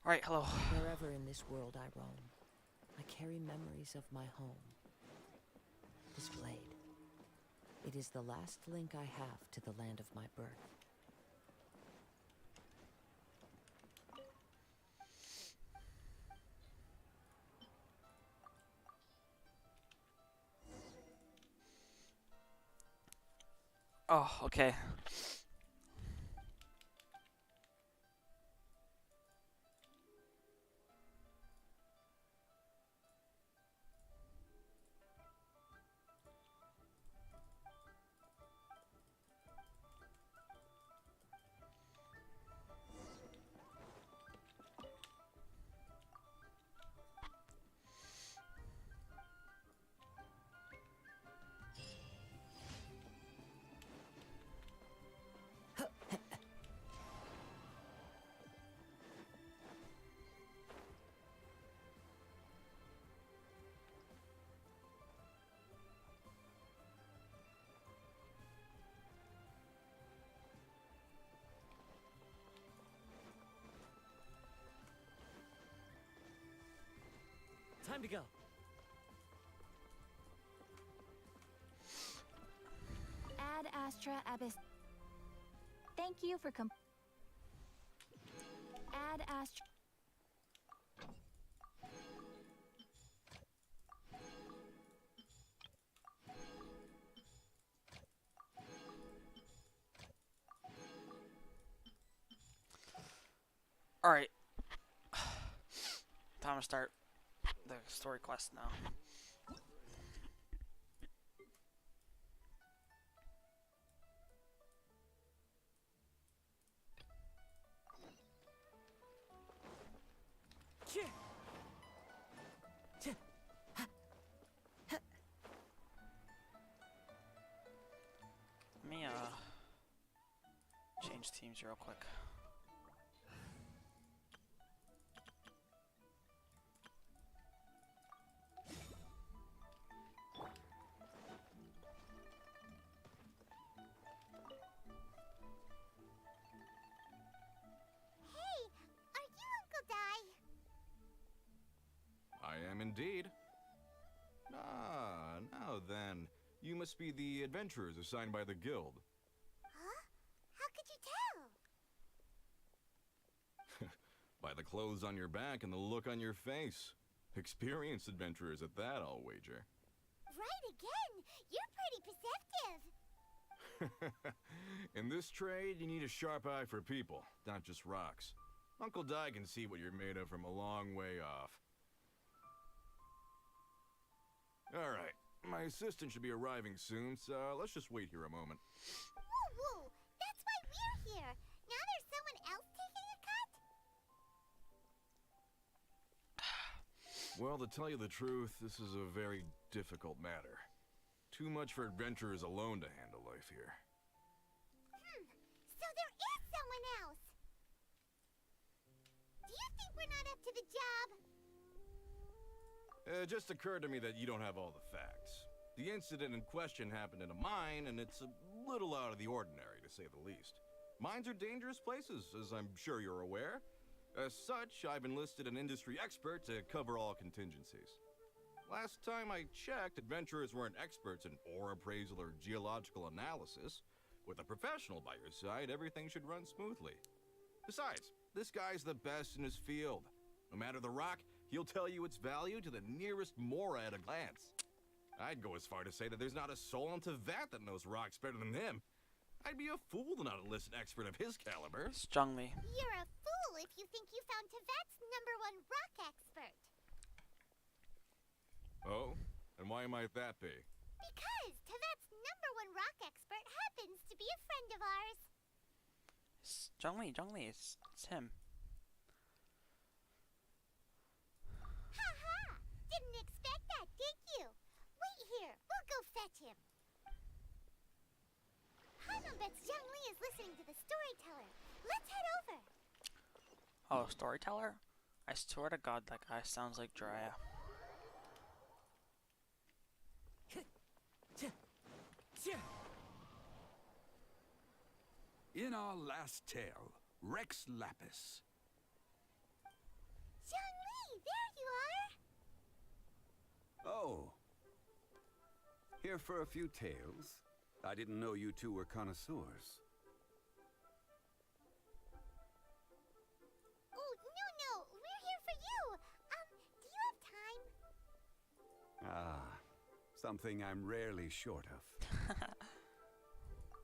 Alright, hello. Wherever in this world I roam, I carry memories of my home. This blade. It is the last link I have to the land of my birth. Oh, okay. Time to go. Ad Astra Abyss. Thank you for Ad Astra. Alright. Time to start the story quest now. Let me change teams real quick. Hey, are you Uncle Dai? I am indeed. Ah, now then. You must be the adventurers assigned by the guild. Huh? How could you tell? By the clothes on your back and the look on your face. Experienced adventurers at that, I'll wager. Right again! You're pretty perceptive. In this trade, you need a sharp eye for people, not just rocks. Uncle Di can see what you're made of from a long way off. Alright, my assistant should be arriving soon, so let's just wait here a moment. Woo woo! That's why we're here! Now there's someone else taking a cut? Well, to tell you the truth, this is a very difficult matter. Too much for adventurers alone to handle life here. So there is someone else! Do you think we're not up to the job? It just occurred to me that you don't have all the facts. The incident in question happened in a mine, and it's a little out of the ordinary, to say the least. Mines are dangerous places, as I'm sure you're aware. As such, I've enlisted an industry expert to cover all contingencies. Last time I checked, adventurers weren't experts in ore appraisal or geological analysis. With a professional by your side, everything should run smoothly. Besides, this guy's the best in his field. No matter the rock, he'll tell you its value to the nearest mora at a glance. I'd go as far to say that there's not a soul on Tevat that knows rocks better than him. I'd be a fool to not enlist an expert of his caliber. It's Zhongli. You're a fool if you think you found Tevat's #1 rock expert. Oh? And why might that be? Because Tevat's #1 rock expert happens to be a friend of ours. It's Zhongli, it's him. Ha ha! Didn't expect that, did you? Wait here, we'll go fetch him. Hanno bets Zhongli is listening to the storyteller. Let's head over. Oh, storyteller? I swear to God, that guy sounds like Drea. In our last tale, Rex Lapis. Oh. Here for a few tales. I didn't know you two were connoisseurs. Oh, no, we're here for you. Do you have time? Ah, something I'm rarely short of.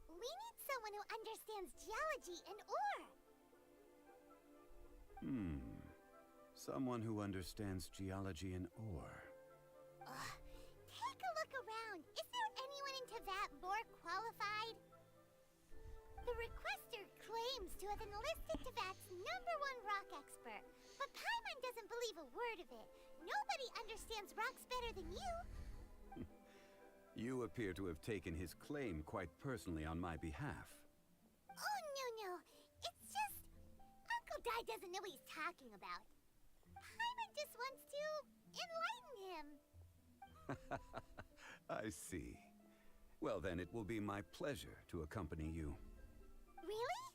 We need someone who understands geology and ore. Someone who understands geology and ore. Take a look around. Is there anyone in Teyvat more qualified? The requester claims to have enlisted Teyvat's #1 rock expert, but Paimon doesn't believe a word of it. Nobody understands rocks better than you. You appear to have taken his claim quite personally on my behalf. Oh, no. It's just... Uncle Dai doesn't know what he's talking about. Paimon just wants to enlighten him. I see. Well, then it will be my pleasure to accompany you. Really?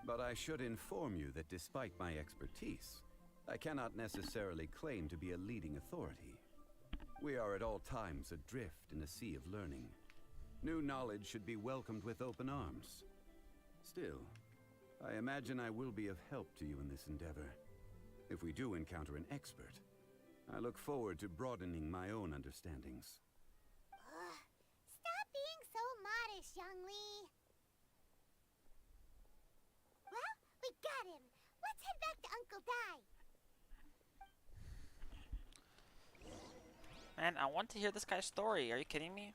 But I should inform you that despite my expertise, I cannot necessarily claim to be a leading authority. We are at all times adrift in a sea of learning. New knowledge should be welcomed with open arms. Still, I imagine I will be of help to you in this endeavor. If we do encounter an expert, I look forward to broadening my own understandings. Stop being so modest, Zhongli. Well, we got him. Let's head back to Uncle Dai. Man, I want to hear this guy's story. Are you kidding me?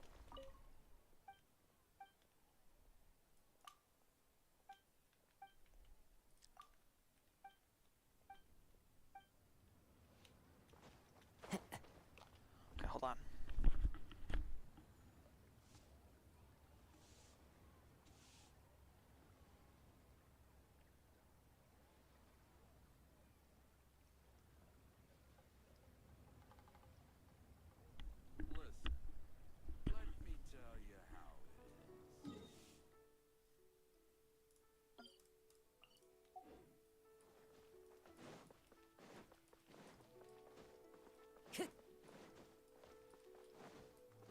Okay, hold on. Listen, let me tell you how it is.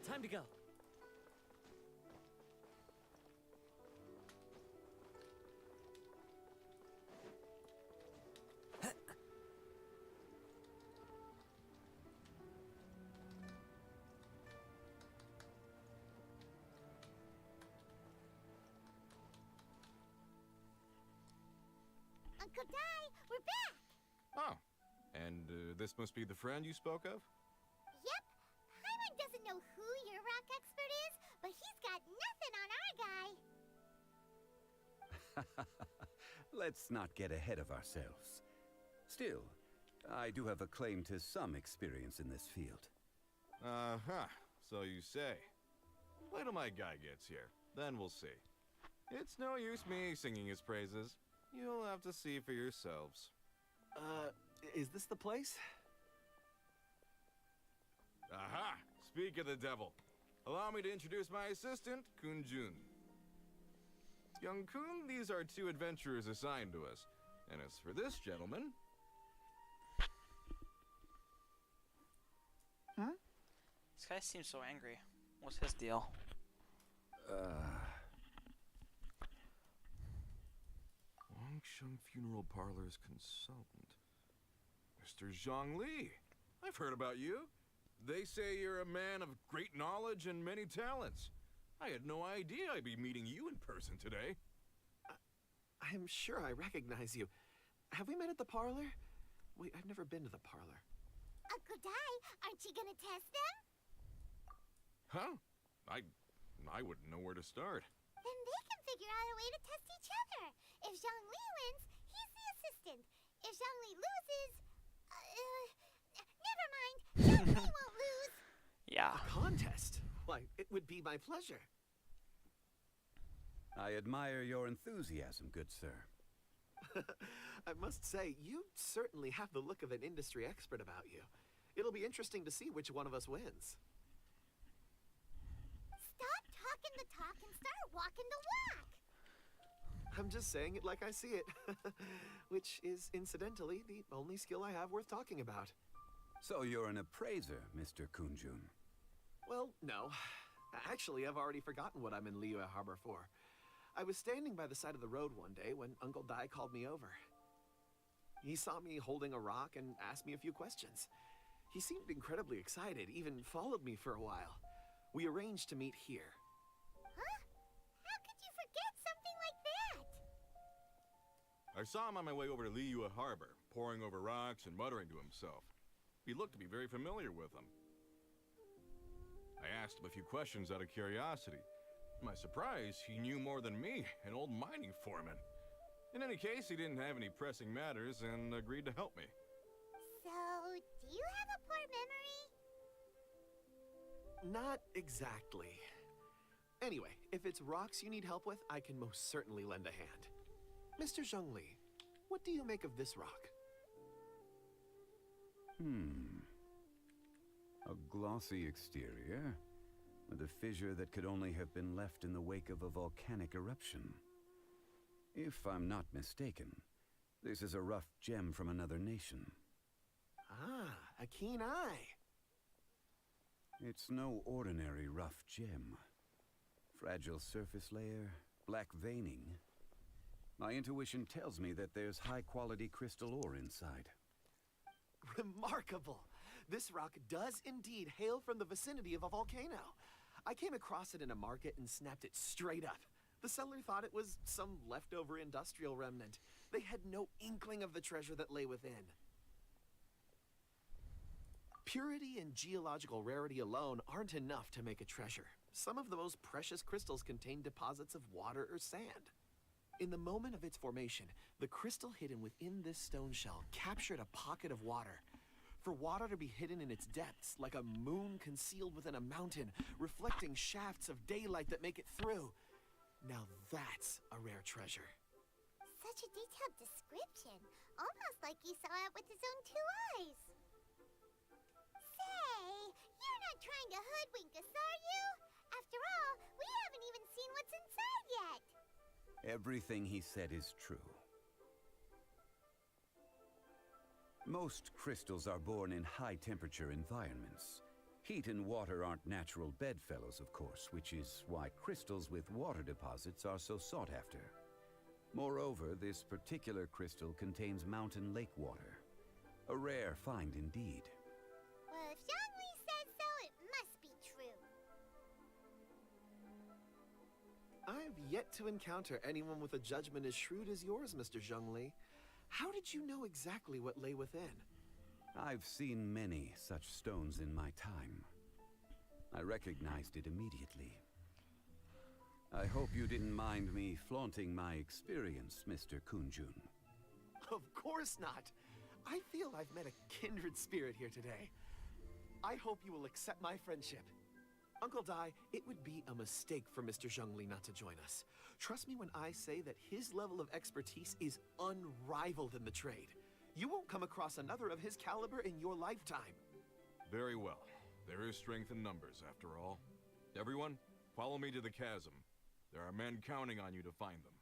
Time to go. Uncle Dai, we're back. Oh, and this must be the friend you spoke of? Yep. Paimon doesn't know who your rock expert is, but he's got nothing on our guy. Let's not get ahead of ourselves. Still, I do have a claim to some experience in this field. Uh-huh, so you say. Wait till my guy gets here, then we'll see. It's no use me singing his praises. You'll have to see for yourselves. Is this the place? Aha! Speak of the devil. Allow me to introduce my assistant, Kun Jun. Young Kun, these are 2 adventurers assigned to us. And as for this gentleman... This guy seems so angry. What's his deal? Wangsheng Funeral Parlor's consultant. Mr. Zhongli. I've heard about you. They say you're a man of great knowledge and many talents. I had no idea I'd be meeting you in person today. I am sure I recognize you. Have we met at the parlor? Wait, I've never been to the parlor. Uncle Dai, aren't you gonna test them? Huh? I wouldn't know where to start. Then they can figure out a way to test each other. If Zhongli wins, he's the assistant. If Zhongli loses... never mind. Zhongli won't lose. Yeah. Contest? Why, it would be my pleasure. I admire your enthusiasm, good sir. I must say, you certainly have the look of an industry expert about you. It'll be interesting to see which one of us wins. Stop talking the talk and start walking the walk. I'm just saying it like I see it. Which is, incidentally, the only skill I have worth talking about. So you're an appraiser, Mr. Kunjun. Well, no. Actually, I've already forgotten what I'm in Liyue Harbor for. I was standing by the side of the road one day when Uncle Dai called me over. He saw me holding a rock and asked me a few questions. He seemed incredibly excited, even followed me for a while. We arranged to meet here. Huh? How could you forget something like that? I saw him on my way over to Liyue Harbor, poring over rocks and muttering to himself. He looked to be very familiar with them. I asked him a few questions out of curiosity. To my surprise, he knew more than me, an old mining foreman. In any case, he didn't have any pressing matters and agreed to help me. So, do you have a poor memory? Not exactly. Anyway, if it's rocks you need help with, I can most certainly lend a hand. Mr. Zhongli, what do you make of this rock? A glossy exterior, with a fissure that could only have been left in the wake of a volcanic eruption. If I'm not mistaken, this is a rough gem from another nation. Ah, a keen eye. It's no ordinary rough gem. Fragile surface layer, black veining. My intuition tells me that there's high-quality crystal ore inside. Remarkable! This rock does indeed hail from the vicinity of a volcano. I came across it in a market and snapped it straight up. The seller thought it was some leftover industrial remnant. They had no inkling of the treasure that lay within. Purity and geological rarity alone aren't enough to make a treasure. Some of the most precious crystals contain deposits of water or sand. In the moment of its formation, the crystal hidden within this stone shell captured a pocket of water. For water to be hidden in its depths, like a moon concealed within a mountain, reflecting shafts of daylight that make it through. Now that's a rare treasure. Such a detailed description. Almost like he saw it with his own 2 eyes. Say, you're not trying to hoodwink us, are you? After all, we haven't even seen what's inside yet. Everything he said is true. Most crystals are born in high-temperature environments. Heat and water aren't natural bedfellows, of course, which is why crystals with water deposits are so sought after. Moreover, this particular crystal contains mountain lake water. A rare find indeed. Well, if Zhongli says so, it must be true. I've yet to encounter anyone with a judgment as shrewd as yours, Mr. Zhongli. How did you know exactly what lay within? I've seen many such stones in my time. I recognized it immediately. I hope you didn't mind me flaunting my experience, Mr. Kunjun. Of course not. I feel I've met a kindred spirit here today. I hope you will accept my friendship. Uncle Dai, it would be a mistake for Mr. Zhongli not to join us. Trust me when I say that his level of expertise is unrivaled in the trade. You won't come across another of his caliber in your lifetime. Very well. There is strength in numbers, after all. Everyone, follow me to the chasm. There are men counting on you to find them.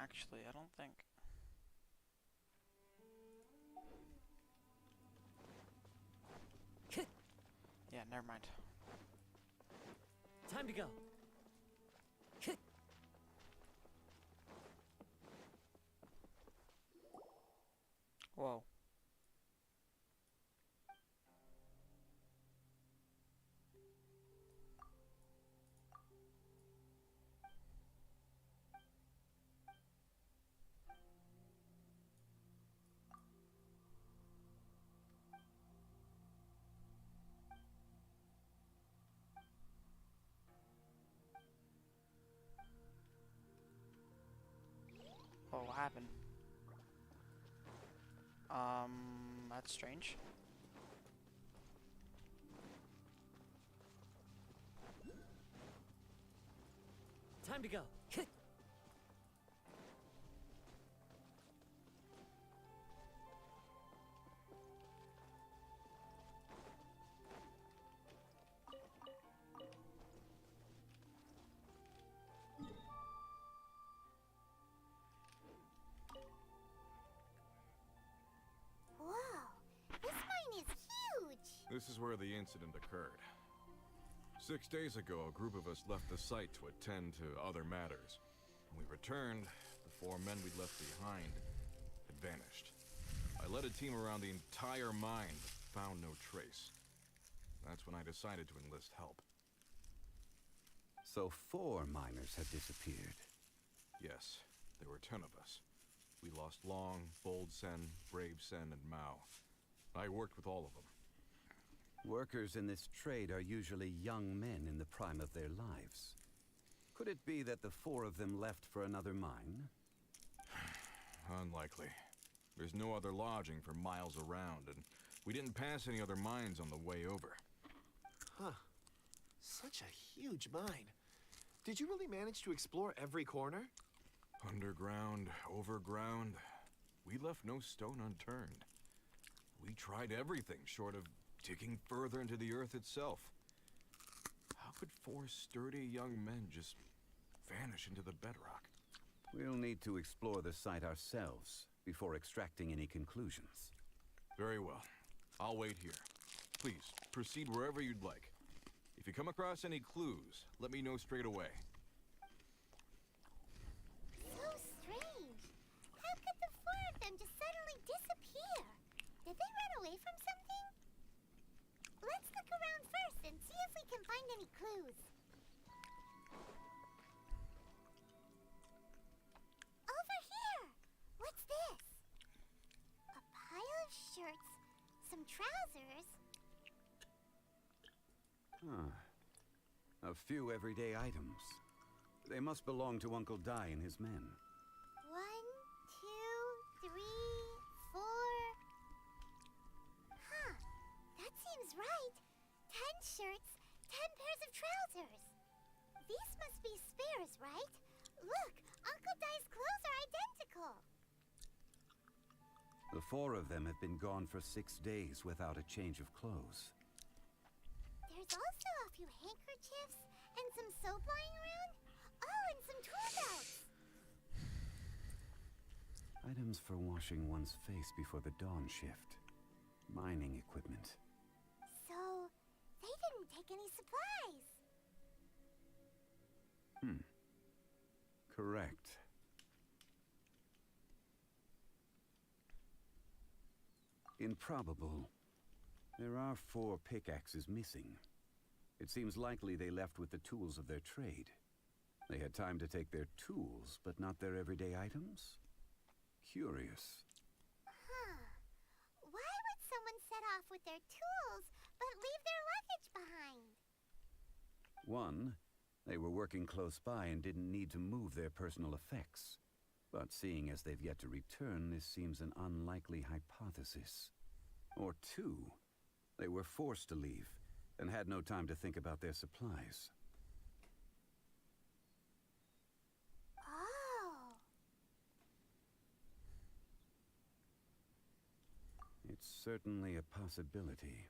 Actually, I don't think. Yeah, never mind. Time to go. Whoa. Oh, what happened? That's strange. Time to go. Whoa, this mine is huge. This is where the incident occurred. 6 days ago, a group of us left the site to attend to other matters. When we returned, the 4 men we'd left behind had vanished. I led a team around the entire mine, but found no trace. That's when I decided to enlist help. So 4 miners had disappeared. Yes, there were 10 of us. We lost Long, Bold Sen, Brave Sen, and Mao. I worked with all of them. Workers in this trade are usually young men in the prime of their lives. Could it be that the 4 of them left for another mine? Unlikely. There's no other lodging for miles around, and we didn't pass any other mines on the way over. Huh. Such a huge mine. Did you really manage to explore every corner? Underground, overground, we left no stone unturned. We tried everything short of digging further into the earth itself. How could 4 sturdy young men just vanish into the bedrock? We'll need to explore the site ourselves before extracting any conclusions. Very well. I'll wait here. Please, proceed wherever you'd like. If you come across any clues, let me know straight away. So strange. How could the 4 of them just suddenly disappear? Did they run away from something? Let's look around first and see if we can find any clues. Over here! What's this? A pile of shirts, some trousers. A few everyday items. They must belong to Uncle Dai and his men. 1, 2, 3, 4. Huh, that seems right. 10 shirts, 10 pairs of trousers. These must be spares, right? Look, Uncle Dai's clothes are identical. The 4 of them have been gone for 6 days without a change of clothes. There's also a few handkerchiefs and some soap lying around. Oh, and some tool belts. Items for washing one's face before the dawn shift. Mining equipment. So, they didn't take any supplies. Correct. Improbable. There are 4 pickaxes missing. It seems likely they left with the tools of their trade. They had time to take their tools, but not their everyday items? Curious. Huh. Why would someone set off with their tools, but leave their luggage behind? 1, they were working close by and didn't need to move their personal effects. But seeing as they've yet to return, this seems an unlikely hypothesis. Or 2, they were forced to leave and had no time to think about their supplies. Oh. It's certainly a possibility.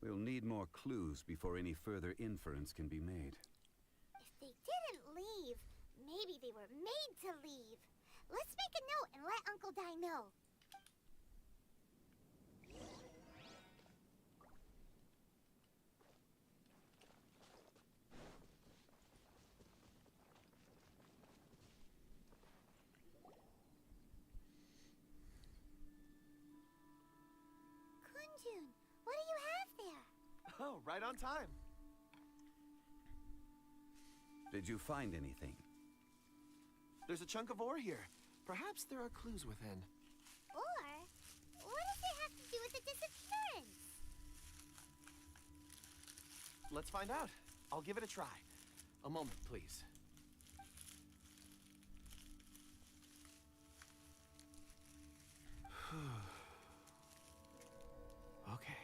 We'll need more clues before any further inference can be made. If they didn't leave, maybe they were made to leave. Let's make a note and let Uncle Dai know. Kunjun, what do you have there? Oh, right on time. Did you find anything? There's a chunk of ore here. Perhaps there are clues within. Or, what does it have to do with the disappearance? Let's find out. I'll give it a try. A moment, please. Okay.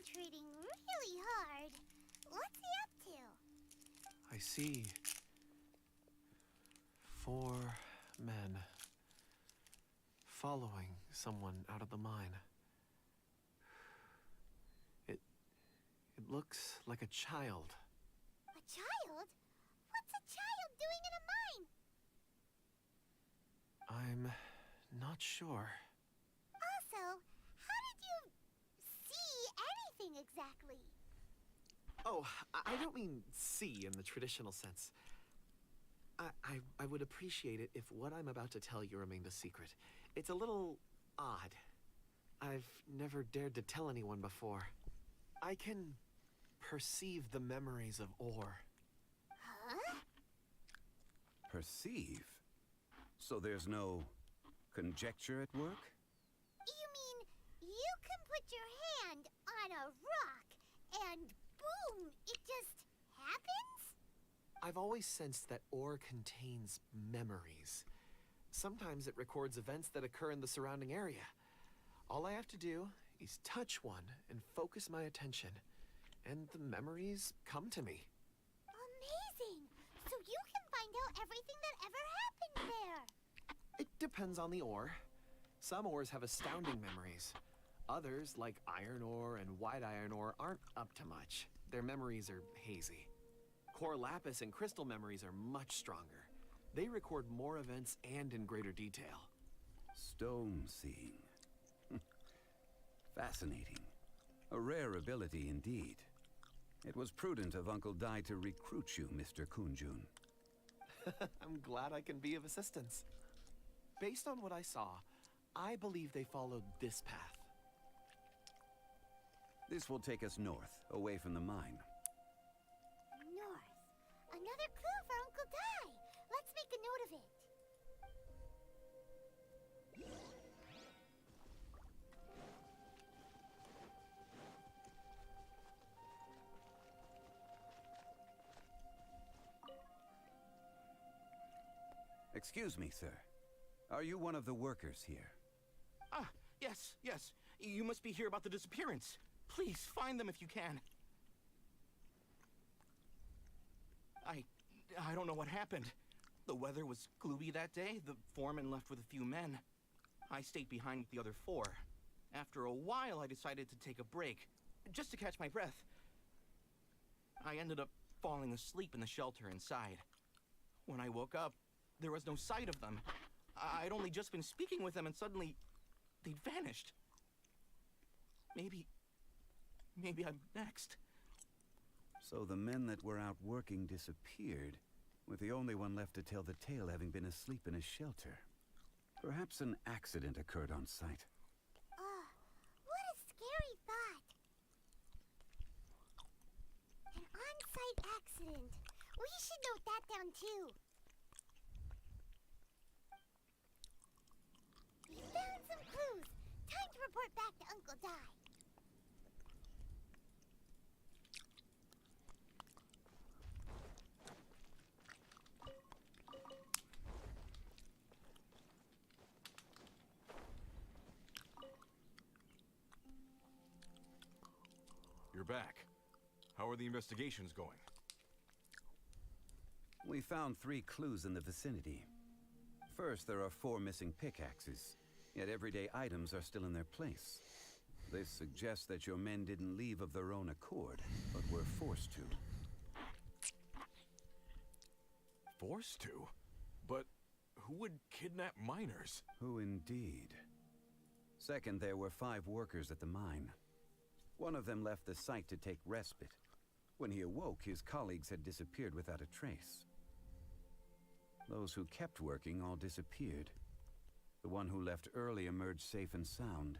concentrating really hard. What's he up to? I see 4 men following someone out of the mine. It looks like a child. A child? What's a child doing in a mine? I'm not sure. Also, how did you see anything exactly? Oh, I don't mean see in the traditional sense. I would appreciate it if what I'm about to tell you remained a secret. It's a little odd. I've never dared to tell anyone before. I can perceive the memories of Or. Huh? Perceive? So there's no conjecture at work? You mean you can put your hand on a rock and boom, it just happens? I've always sensed that Or contains memories. Sometimes it records events that occur in the surrounding area. All I have to do is touch one and focus my attention, and the memories come to me. Amazing! So you can find out everything that ever happened there. It depends on the ore. Some ores have astounding memories. Others, like iron ore and white iron ore, aren't up to much. Their memories are hazy. Core lapis and crystal memories are much stronger. They record more events and in greater detail. Stone seeing. Fascinating. A rare ability indeed. It was prudent of Uncle Dai to recruit you, Mr. Kunjun. I'm glad I can be of assistance. Based on what I saw, I believe they followed this path. This will take us north, away from the mine. North. Another clue for Uncle Dai. Let's make a note of it. Excuse me, sir. Are you one of the workers here? Ah, yes, yes. You must be here about the disappearance. Please, find them if you can. I don't know what happened. The weather was gloomy that day. The foreman left with a few men. I stayed behind with the other 4. After a while, I decided to take a break, just to catch my breath. I ended up falling asleep in the shelter inside. When I woke up, there was no sight of them. I'd only just been speaking with them and suddenly they'd vanished. Maybe I'm next. So the men that were out working disappeared, with the only one left to tell the tale having been asleep in a shelter. Perhaps an accident occurred on site. What a scary thought. An on-site accident. We should note that down too. We found some clues. Time to report back to Uncle Dai. You're back. How are the investigations going? We found 3 clues in the vicinity. First, there are 4 missing pickaxes, yet everyday items are still in their place. This suggests that your men didn't leave of their own accord, but were forced to. Forced to? But who would kidnap miners? Who indeed? Second, there were 5 workers at the mine. One of them left the site to take respite. When he awoke, his colleagues had disappeared without a trace. Those who kept working all disappeared. The one who left early emerged safe and sound.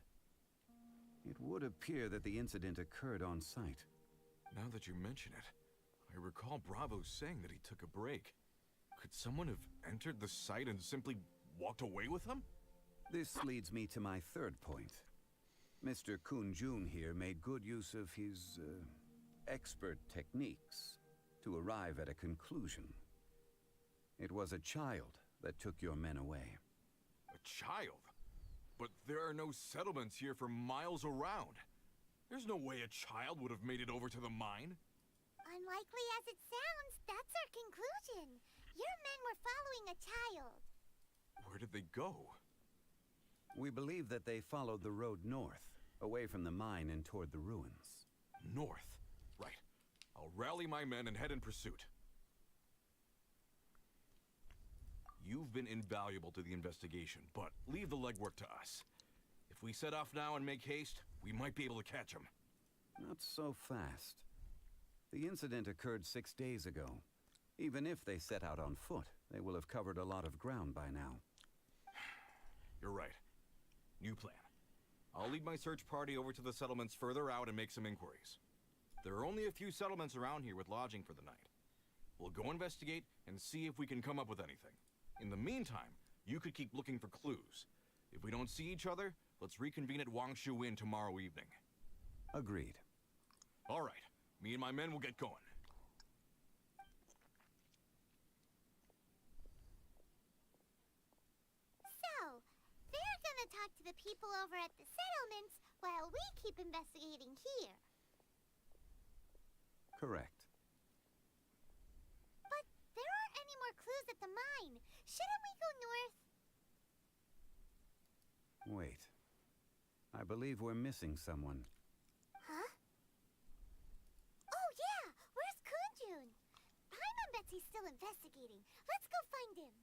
It would appear that the incident occurred on site. Now that you mention it, I recall Bravo saying that he took a break. Could someone have entered the site and simply walked away with him? This leads me to my 3rd point. Mr. Kunjun here made good use of his, expert techniques to arrive at a conclusion. It was a child that took your men away. A child? But there are no settlements here for miles around. There's no way a child would have made it over to the mine. Unlikely as it sounds, that's our conclusion. Your men were following a child. Where did they go? We believe that they followed the road north, away from the mine and toward the ruins. North. Right. I'll rally my men and head in pursuit. You've been invaluable to the investigation, but leave the legwork to us. If we set off now and make haste, we might be able to catch them. Not so fast. The incident occurred 6 days ago. Even if they set out on foot, they will have covered a lot of ground by now. You're right. New plan. I'll lead my search party over to the settlements further out and make some inquiries. There are only a few settlements around here with lodging for the night. We'll go investigate and see if we can come up with anything. In the meantime, you could keep looking for clues. If we don't see each other, let's reconvene at Wangshu Inn tomorrow evening. Agreed. All right. Me and my men will get going. So, they're gonna talk to the people over at the settlements while we keep investigating here. Correct. But there aren't any more clues at the mine. Shouldn't we go north? Wait. I believe we're missing someone. Huh? Oh yeah! Where's Kunjun? Paimon bets he's still investigating. Let's go find him.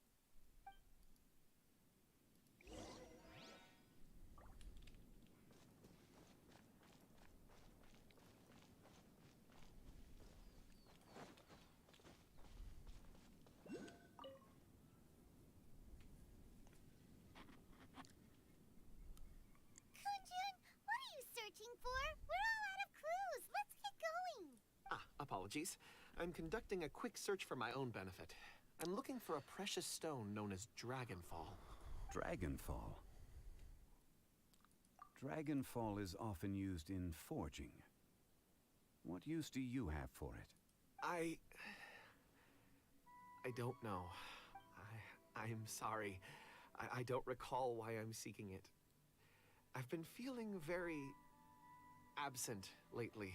Kunjun, what are you searching for? We're all out of clues. Let's get going. Apologies. I'm conducting a quick search for my own benefit. I'm looking for a precious stone known as Dragonfall. Dragonfall. Dragonfall is often used in forging. What use do you have for it? I don't know. I'm sorry. I don't recall why I'm seeking it. I've been feeling very absent lately.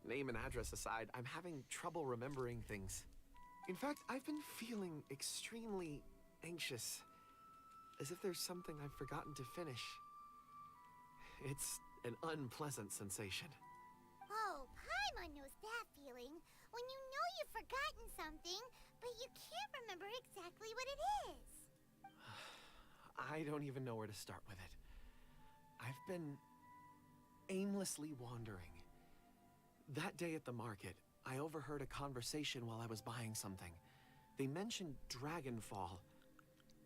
Name and address aside, I'm having trouble remembering things. In fact, I've been feeling extremely anxious, as if there's something I've forgotten to finish. It's an unpleasant sensation. Oh, Paimon knows that feeling. When you know you've forgotten something, but you can't remember exactly what it is. I don't even know where to start with it. I've been aimlessly wandering. That day at the market, I overheard a conversation while I was buying something. They mentioned Dragonfall.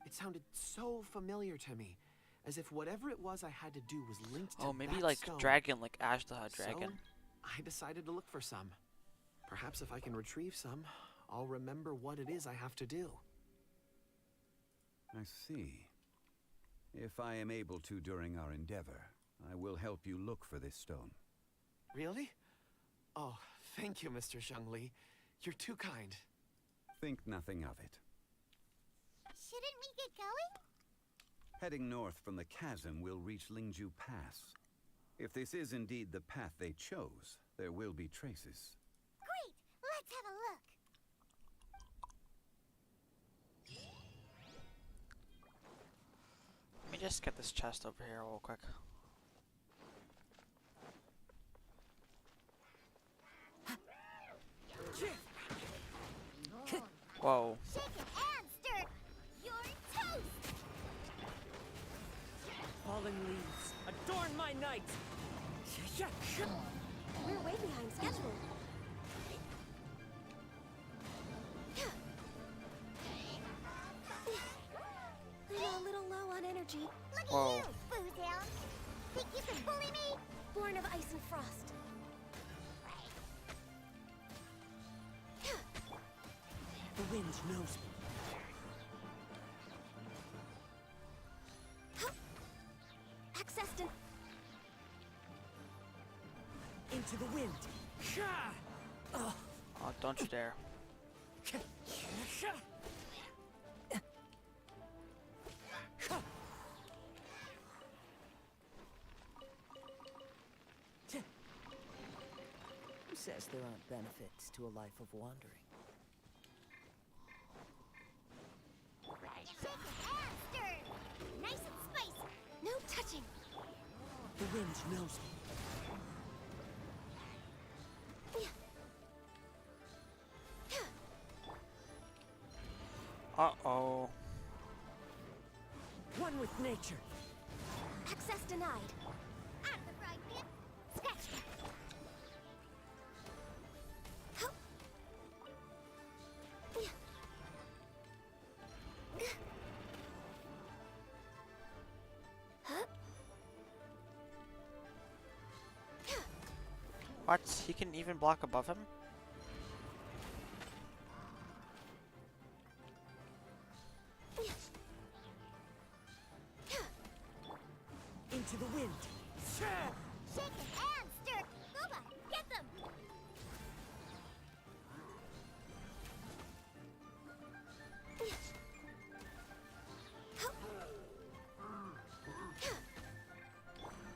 It sounded so familiar to me, as if whatever it was I had to do was linked to Oh, maybe that like stone. dragon, like Ash the dragon. So, I decided to look for some. Perhaps if I can retrieve some, I'll remember what it is I have to do. I see. If I am able to during our endeavor, I will help you look for this stone. Really? Oh, thank you, Mr. Zhongli. You're too kind. Think nothing of it. Shouldn't we get going? Heading north from the chasm, we'll reach Lingju Pass. If this is indeed the path they chose, there will be traces. Great! Let's have a look. Let me just get this chest over here real quick. Whoa. Shake it and stir. You're toast! Fallen leaves, adorn my night! We're way behind schedule. I'm a little low on energy. Look Whoa. at you, Boozehound. Think you can bully me? Born of ice and frost. The wind knows me. Accessed. Into the wind. Oh, don't you dare. says there aren't benefits to a life of wandering? Shaken and stirred. Nice and spicy. No touching. The wind knows me. Uh-oh. One with nature. Access denied. Out of the frying pan. Scratch that. Hup. What? He can even block above him? Into the wind. Shaken and stirred. Booba, get them.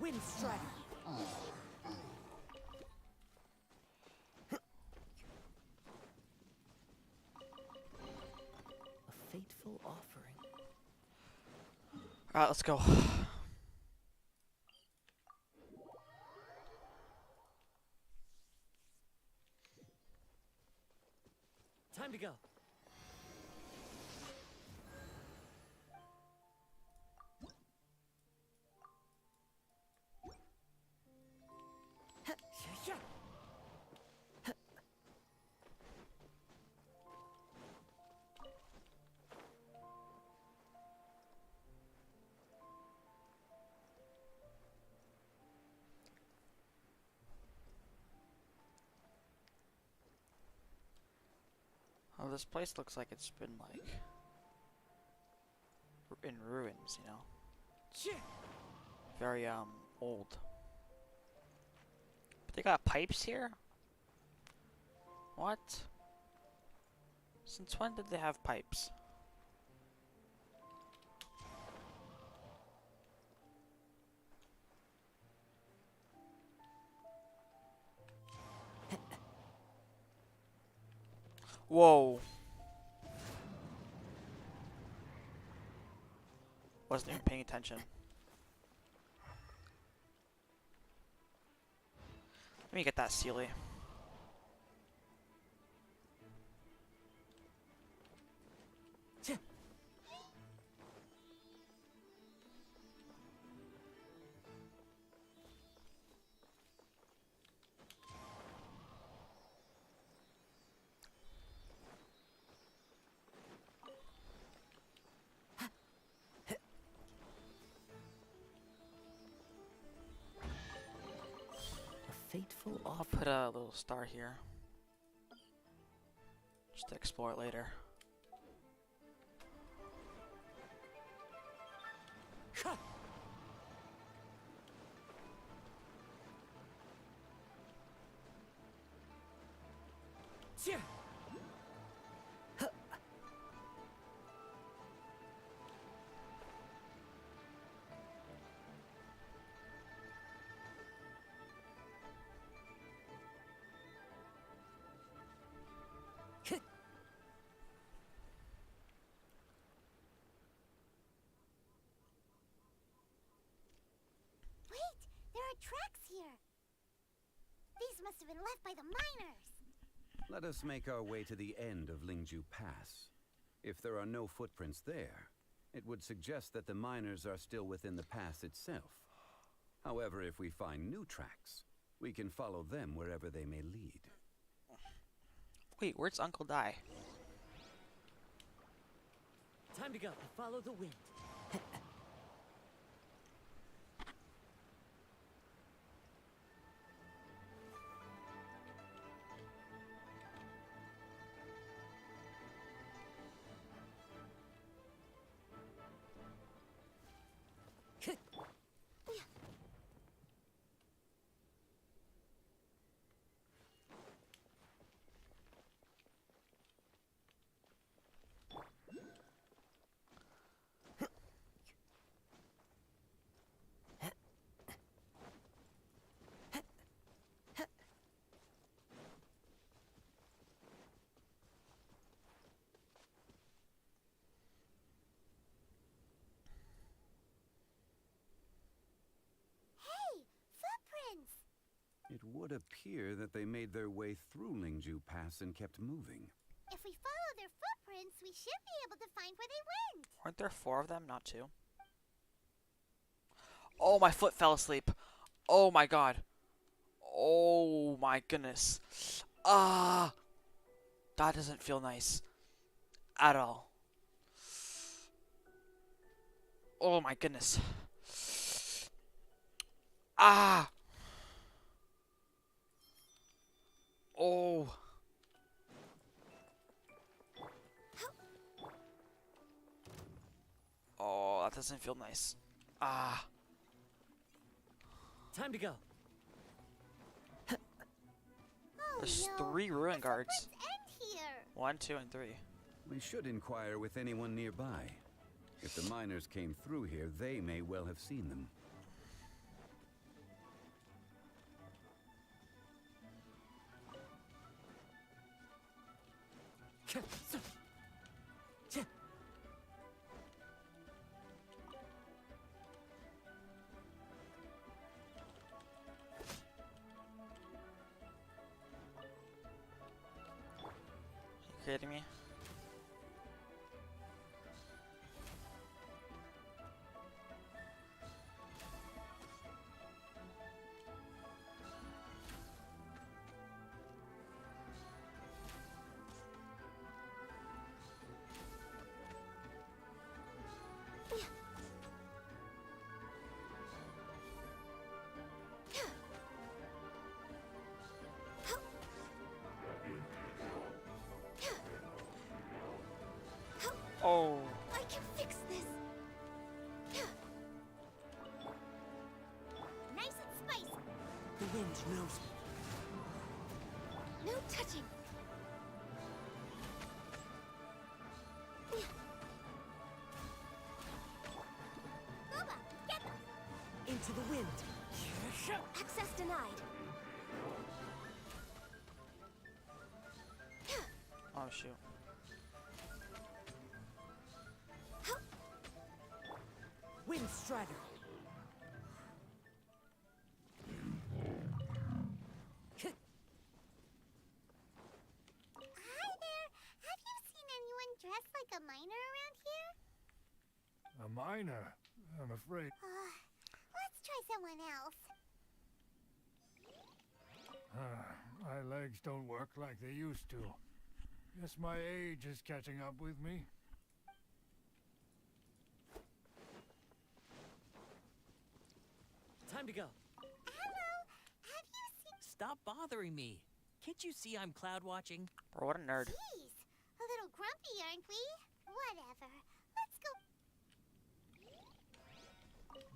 Wind strider. A fateful offering. Alright, let's go. Time to go. Oh, this place looks like it's been, like, in ruins, you know? Very, old. But they got pipes here? What? Since when did they have pipes? Whoa. Wasn't even paying attention. Let me get that Sealy. A fateful I'll offering. put a little star here. Just to explore it later. Wait, there are tracks here. These must have been left by the miners. Let us make our way to the end of Lingju Pass. If there are no footprints there, it would suggest that the miners are still within the pass itself. However, if we find new tracks, we can follow them wherever they may lead. Wait, where's Uncle Dai? Time to go. Follow the wind. It would appear that they made their way through Lingju Pass and kept moving. If we follow their footprints, we should be able to find where they went. Weren't there 4 of them, not 2? Oh, my foot fell asleep. Oh my god. Oh my goodness. Ah, that doesn't feel nice at all. Oh my goodness. Ah. Oh. Oh, that doesn't feel nice. Ah. Time to go. There's no. 3 ruin The guards. footprints end here. 1, 2, and 3. We should inquire with anyone nearby. If the miners came through here, they may well have seen them. You kidding me? Oh. I can fix this. Nice and spicy. The wind knows me. No touching. Boba, get them. Into the wind. Access denied. Oh shoot. Wind Strider. Hi there. Have you seen anyone dressed like a miner around here? A miner? I'm afraid. Let's try someone else. My legs don't work like they used to. Guess my age is catching up with me. Time to go. Hello. Have you seen... Stop bothering me. Can't you see I'm cloud watching? Bro, what a nerd. Jeez. A little grumpy, aren't we? Whatever. Let's go.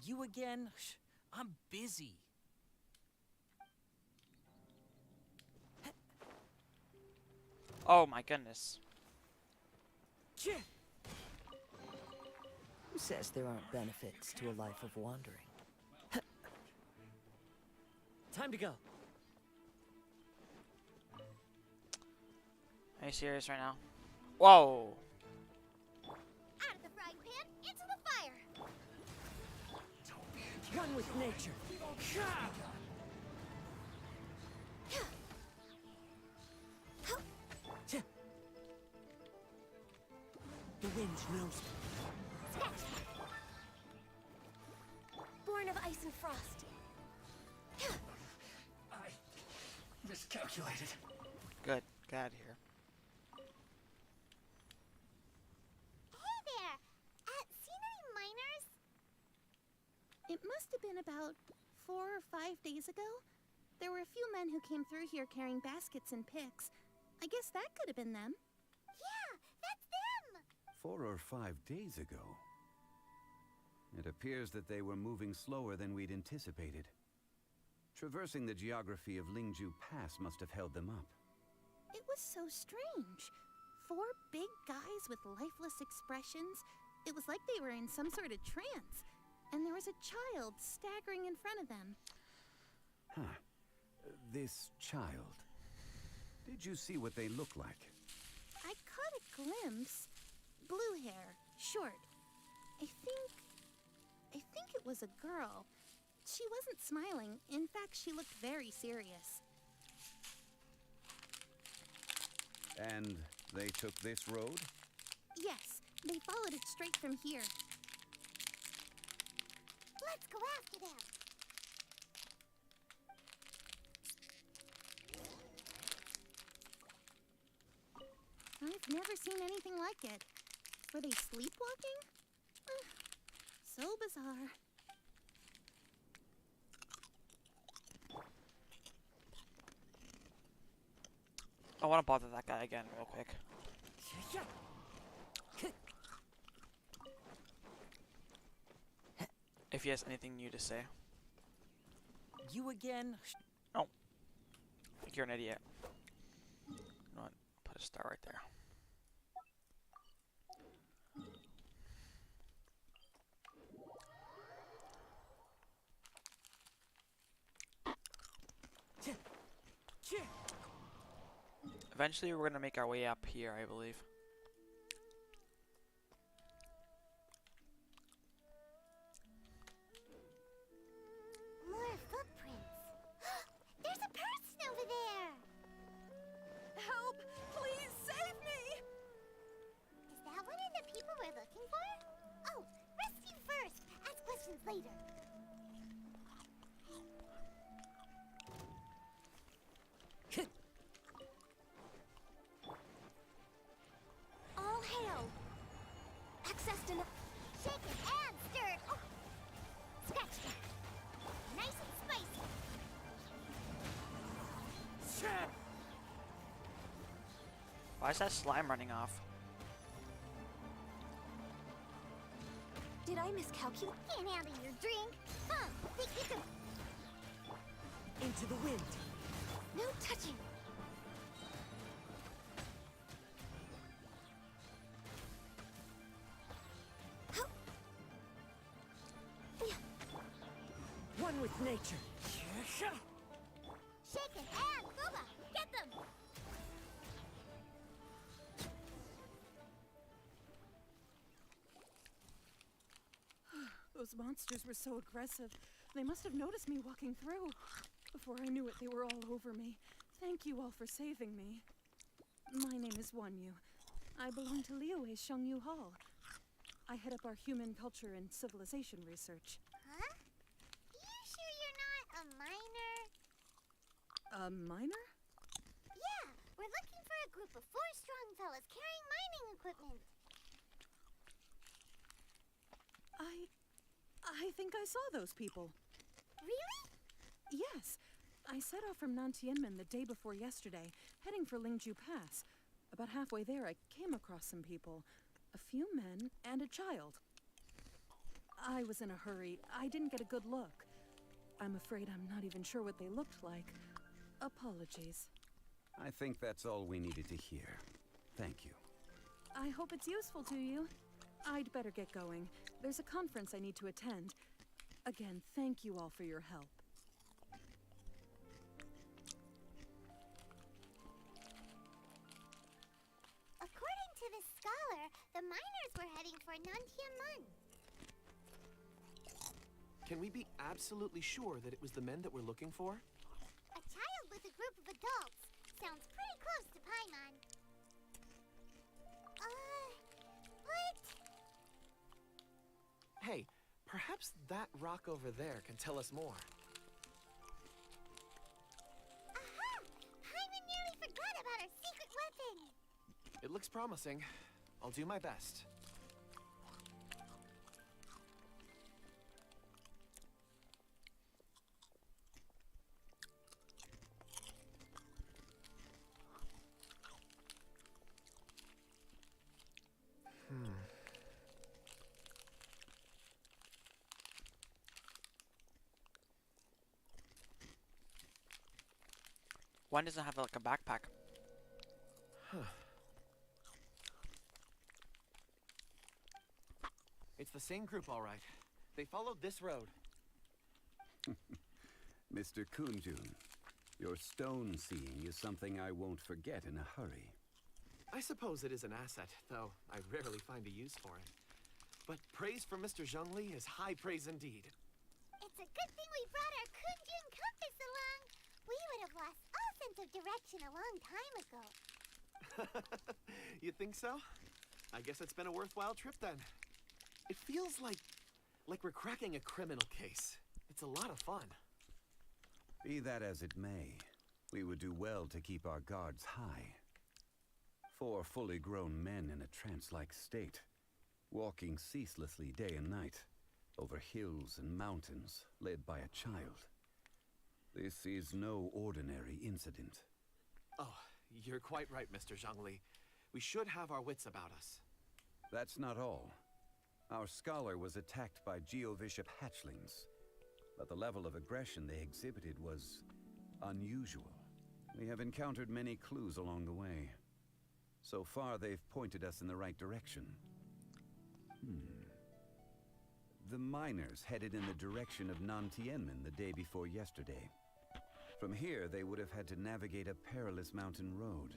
You again? Shh, I'm busy. Oh my goodness. Who says there aren't benefits to a life of wandering? Time to go. Are you serious right now? Whoa. Out of the frying pan, into the fire. One with nature. The wind knows me. Scratch that. Born of ice and frost. I miscalculated. Good. Get out of here. Hey there. Seen any miners? It must have been about 4 or 5 days ago. There were a few men who came through here carrying baskets and picks. I guess that could have been them. Yeah, that's them. 4 or 5 days ago. It appears that they were moving slower than we'd anticipated. Traversing the geography of Lingju Pass must have held them up. It was so strange. 4 big guys with lifeless expressions. It was like they were in some sort of trance. And there was a child staggering in front of them. Huh. This child. Did you see what they look like? I caught a glimpse. Blue hair, short. I think it was a girl. She wasn't smiling. In fact, she looked very serious. And they took this road? Yes, they followed it straight from here. Let's go after them. I've never seen anything like it. Were they sleepwalking? So bizarre. I want to bother that guy again real quick. If he has anything new to say. You again? No. I think you're an idiot. You know what? Put a star right there. Eventually, we're gonna make our way up here, I believe. More footprints. There's a person over there. Help! Please save me! Is that one of the people we're looking for? Oh, rescue first. Ask questions later. All hail. Access denied. Shaken and stirred. Oh. Scratch that. Nice and spicy. Why is that slime running off? Did I miscalculate? Can't handle your drink. Huh. Think you can... Into the wind. No touching. One with nature. Shaken and Booba. Get them. Those monsters were so aggressive. They must have noticed me walking through. Before I knew it, they were all over me. Thank you all for saving me. My name is Wanyu. I belong to Liyue's Shengyu Hall. I head up our human culture and civilization research. Huh? You sure you're not a miner? A miner? Yeah, we're looking for a group of 4 strong fellas carrying mining equipment. I think I saw those people. Really? Yes. I set off from Nantianmen the day before yesterday, heading for Lingju Pass. About halfway there, I came across some people. A few men and a child. I was in a hurry. I didn't get a good look. I'm afraid I'm not even sure what they looked like. Apologies. I think that's all we needed to hear. Thank you. I hope it's useful to you. I'd better get going. There's a conference I need to attend. Again, thank you all for your help. According to this scholar, the miners were heading for Nantianmen. Can we be absolutely sure that it was the men that we're looking for? A child with a group of adults. Sounds pretty close to Paimon. What? Hey, perhaps that rock over there can tell us more. Aha! Paimon nearly forgot about our secret weapon. It looks promising. I'll do my best. One doesn't have like a backpack. It's the same group, all right. They followed this road. Mr. Kunjun, your stone seeing is something I won't forget in a hurry. I suppose it is an asset, though I rarely find a use for it. But praise from Mr. Zhongli is high praise indeed. It's It's a good thing we brought our Kunjun compass along. We would have lost all sense of direction a long time ago. You think so? I guess it's been a worthwhile trip then. It feels like we're cracking a criminal case. It's a lot of fun. Be that as it may, we would do well to keep our guards high. 4 fully grown men in a trance-like state, walking ceaselessly day and night, over hills and mountains, led by a child. This is no ordinary incident. Oh, you're quite right, Mr. Zhongli. We should have our wits about us. That's not all. Our scholar was attacked by Geovishap hatchlings, but the level of aggression they exhibited was unusual. We have encountered many clues along the way. So far, they've pointed us in the right direction. The miners headed in the direction of Nantianmen the day before yesterday. From here, they would have had to navigate a perilous mountain road.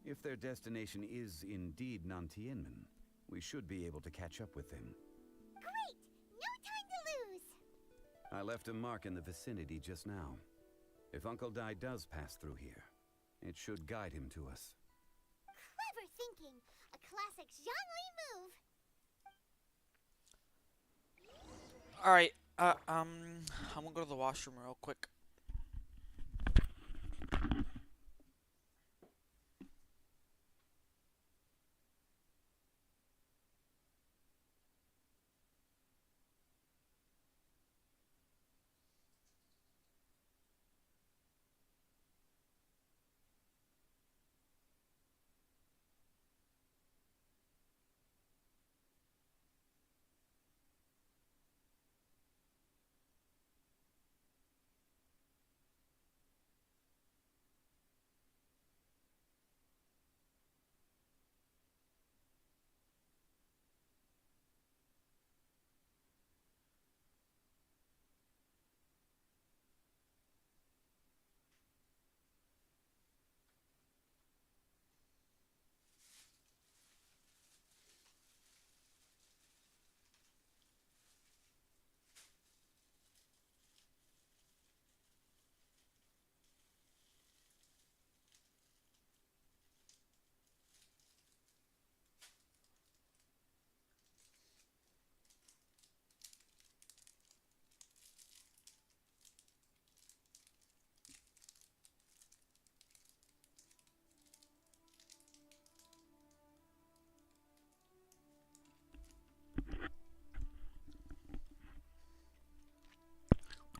If their destination is indeed Nantianmen, we should be able to catch up with them. Great! No time to lose! I left a mark in the vicinity just now. If Uncle Dai does pass through here, it should guide him to us. Clever thinking! A classic Zhongli move! Alright, I'm gonna go to the washroom real quick.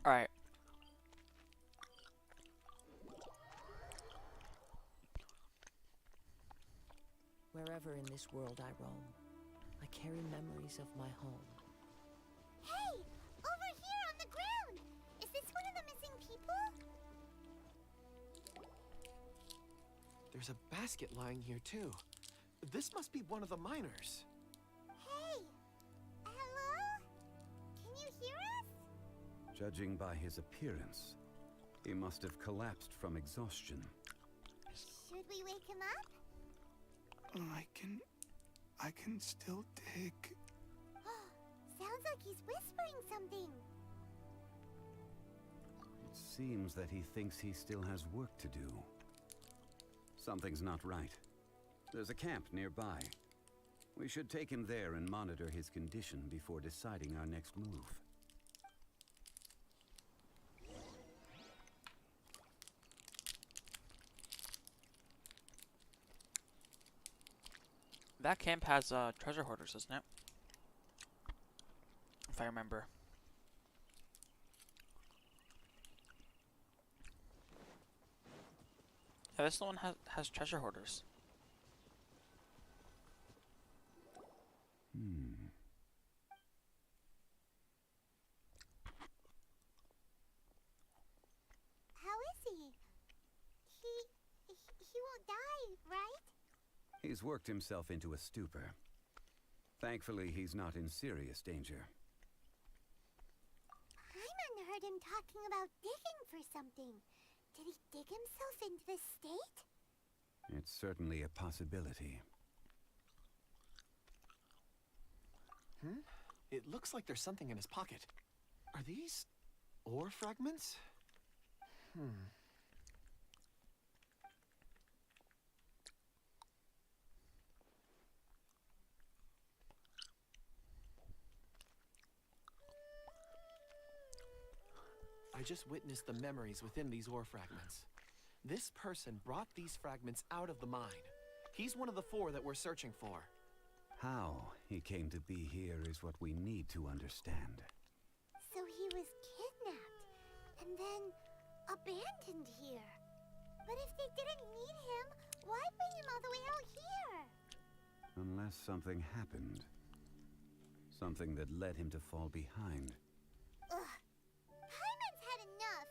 Alright. Wherever in this world I roam, I carry memories of my home. Hey! Over here on the ground! Is this one of the missing people? There's a basket lying here, too. This must be one of the miners. Hey! Hello? Can you hear us? Judging by his appearance, he must have collapsed from exhaustion. Should we wake him up? I can still dig. Sounds like he's whispering something. It seems that he thinks he still has work to do. Something's not right. There's a camp nearby. We should take him there and monitor his condition before deciding our next move. That camp has treasure hoarders, doesn't it? If I remember. Yeah, this one has treasure hoarders. How is he? He won't die, right? He's worked himself into a stupor. Thankfully, he's not in serious danger. Hyman heard him talking about digging for something. Did he dig himself into this state? It's certainly a possibility. It looks like there's something in his pocket. Are these ore fragments? I just witnessed the memories within these ore fragments. This person brought these fragments out of the mine. He's one of the 4 that we're searching for. How he came to be here is what we need to understand. So he was kidnapped and then abandoned here. But if they didn't need him, why bring him all the way out here? Unless something happened. Something that led him to fall behind. Ugh. Paimon's had enough.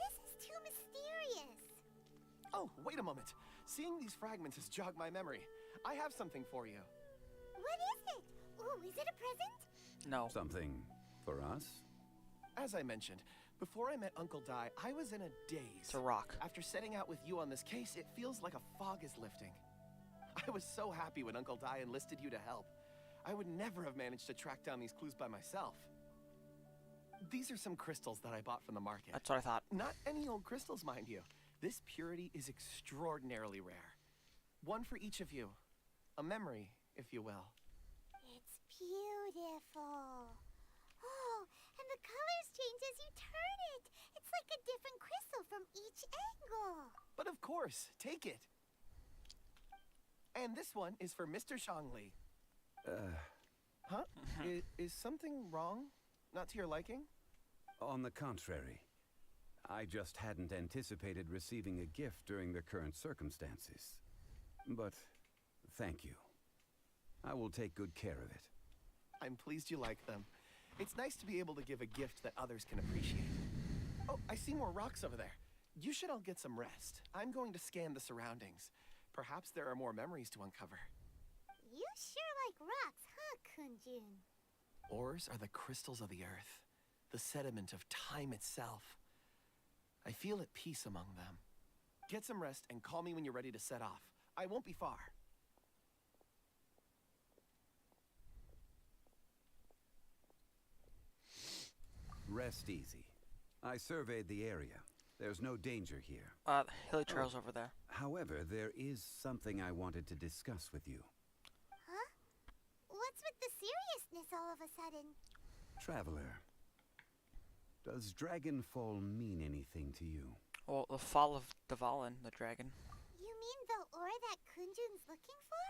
This is too mysterious. Oh, wait a moment. Seeing these fragments has jogged my memory. I have something for you. What is it? Ooh, is it a present? No. Something for us? As I mentioned, before I met Uncle Dai, I was in a daze. It's a rock. After setting out with you on this case, it feels like a fog is lifting. I was so happy when Uncle Dai enlisted you to help. I would never have managed to track down these clues by myself. These are some crystals that I bought from the market. That's what I thought. Not any old crystals, mind you. This purity is extraordinarily rare. One for each of you. A memory, if you will. It's beautiful. Oh, and the colors change as you turn it. It's like a different crystal from each angle. But of course, take it. And this one is for Mr. Zhongli. Huh? Is something wrong? Not to your liking? On the contrary. I just hadn't anticipated receiving a gift during the current circumstances. But thank you. I will take good care of it. I'm pleased you like them. It's nice to be able to give a gift that others can appreciate. Oh, I see more rocks over there. You should all get some rest. I'm going to scan the surroundings. Perhaps there are more memories to uncover. You sure like rocks, huh, Kunjun? Ores are the crystals of the earth, the sediment of time itself. I feel at peace among them. Get some rest and call me when you're ready to set off. I won't be far. Rest easy. I surveyed the area. There's no danger here. Hilly trail's over there. However, there is something I wanted to discuss with you. Huh? What's with the seriousness all of a sudden? Traveler, does Dragonfall mean anything to you? Well, the fall of Dvalin, the dragon. You mean the ore that Kunjun's looking for?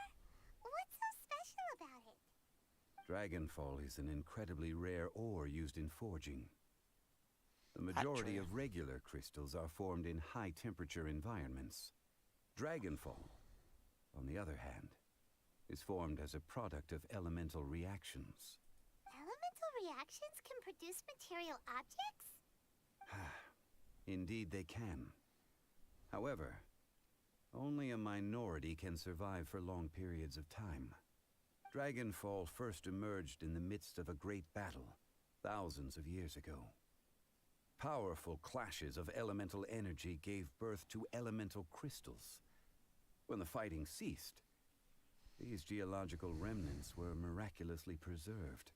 What's so special about it? Dragonfall is an incredibly rare ore used in forging. The majority of regular crystals are formed in high-temperature environments. Dragonfall, on the other hand, is formed as a product of elemental reactions. Elemental reactions can produce material objects? Indeed they can. However, only a minority can survive for long periods of time. Dragonfall first emerged in the midst of a great battle, thousands of years ago. Powerful clashes of elemental energy gave birth to elemental crystals. When the fighting ceased, these geological remnants were miraculously preserved.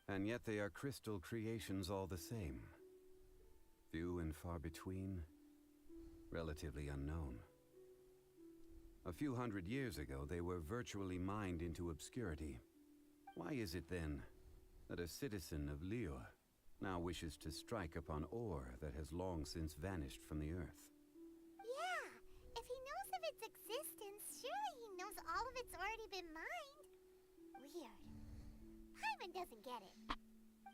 And yet they are crystal creations all the same. Few and far between, relatively unknown. A few hundred years ago, they were virtually mined into obscurity. Why is it then that a citizen of Liyue now wishes to strike upon ore that has long since vanished from the earth? Yeah, if he knows of its existence, surely he knows all of it's already been mined. Weird. Paimon doesn't get it.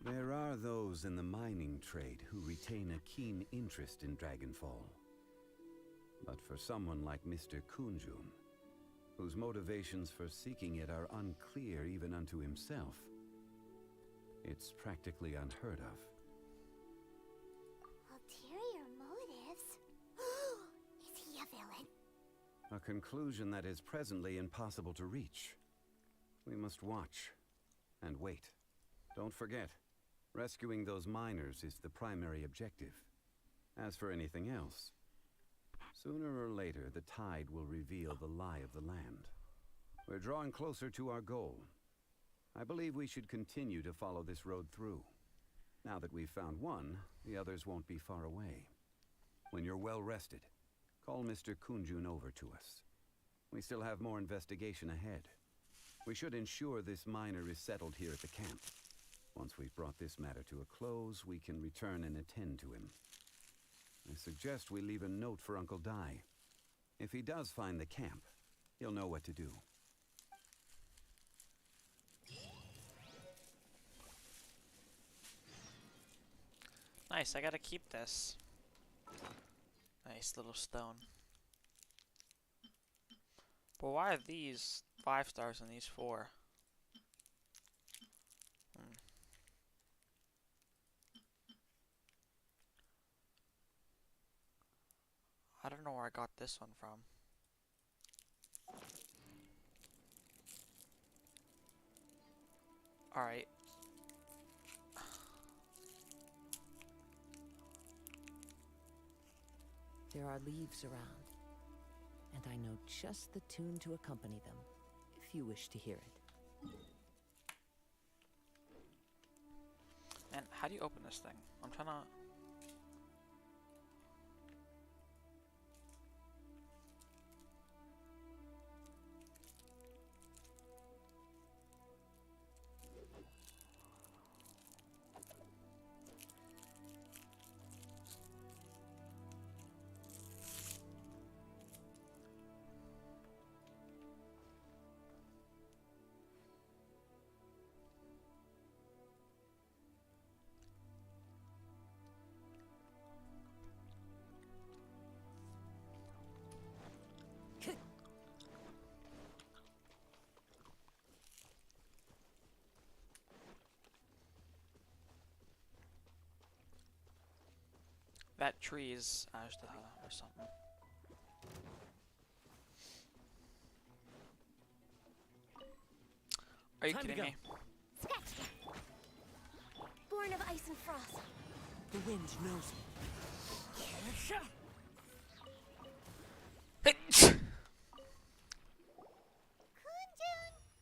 There are those in the mining trade who retain a keen interest in Dragonfall. But for someone like Mr. Kunjun, whose motivations for seeking it are unclear even unto himself, it's practically unheard of. Ulterior motives? Is he a villain? A conclusion that is presently impossible to reach. We must watch and wait. Don't forget, rescuing those miners is the primary objective. As for anything else, sooner or later the tide will reveal the lie of the land. We're drawing closer to our goal. I believe we should continue to follow this road through. Now that we've found one, the others won't be far away. When you're well rested, call Mr. Kunjun over to us. We still have more investigation ahead. We should ensure this miner is settled here at the camp. Once we've brought this matter to a close, we can return and attend to him. I suggest we leave a note for Uncle Dai. If he does find the camp, he'll know what to do. Nice, I gotta keep this. Nice little stone. But why are these 5 stars and these 4? I don't know where I got this one from. Alright. There are leaves around, and I know just the tune to accompany them, if you wish to hear it. And how do you open this thing? I'm trying to... That tree is Ajdaha or something. Are you kidding me? Scratch that! Born of ice and frost. The wind knows me. Kunjun!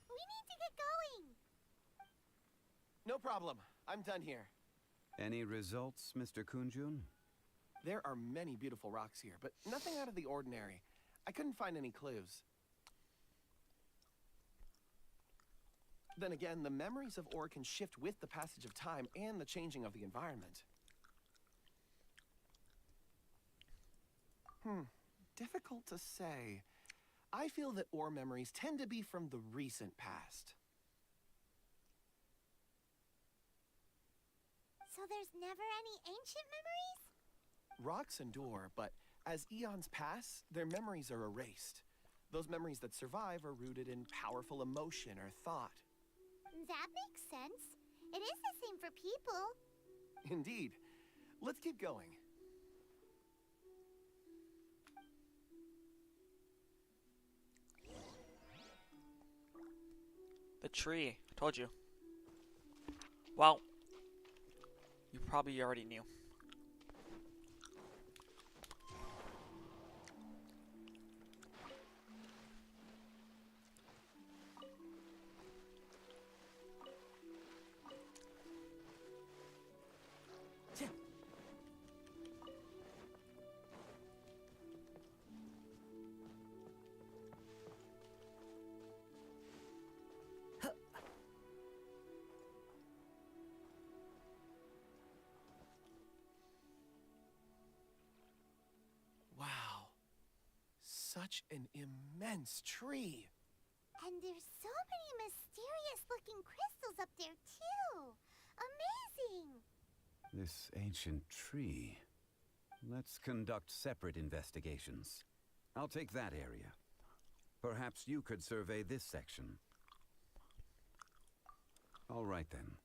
We need to get going! No problem. I'm done here. Any results, Mr. Kunjun? There are many beautiful rocks here, but nothing out of the ordinary. I couldn't find any clues. Then again, the memories of ore can shift with the passage of time and the changing of the environment. Difficult to say. I feel that ore memories tend to be from the recent past. So there's never any ancient memories? Rocks endure, but as eons pass, their memories are erased. Those memories that survive are rooted in powerful emotion or thought. That makes sense. It is the same for people. Indeed. Let's keep going. The tree. I told you. Well, you probably already knew. Wow. Such an immense tree. And there's so many mysterious-looking crystals up there, too. Amazing! This ancient tree. Let's conduct separate investigations. I'll take that area. Perhaps you could survey this section. All right, then.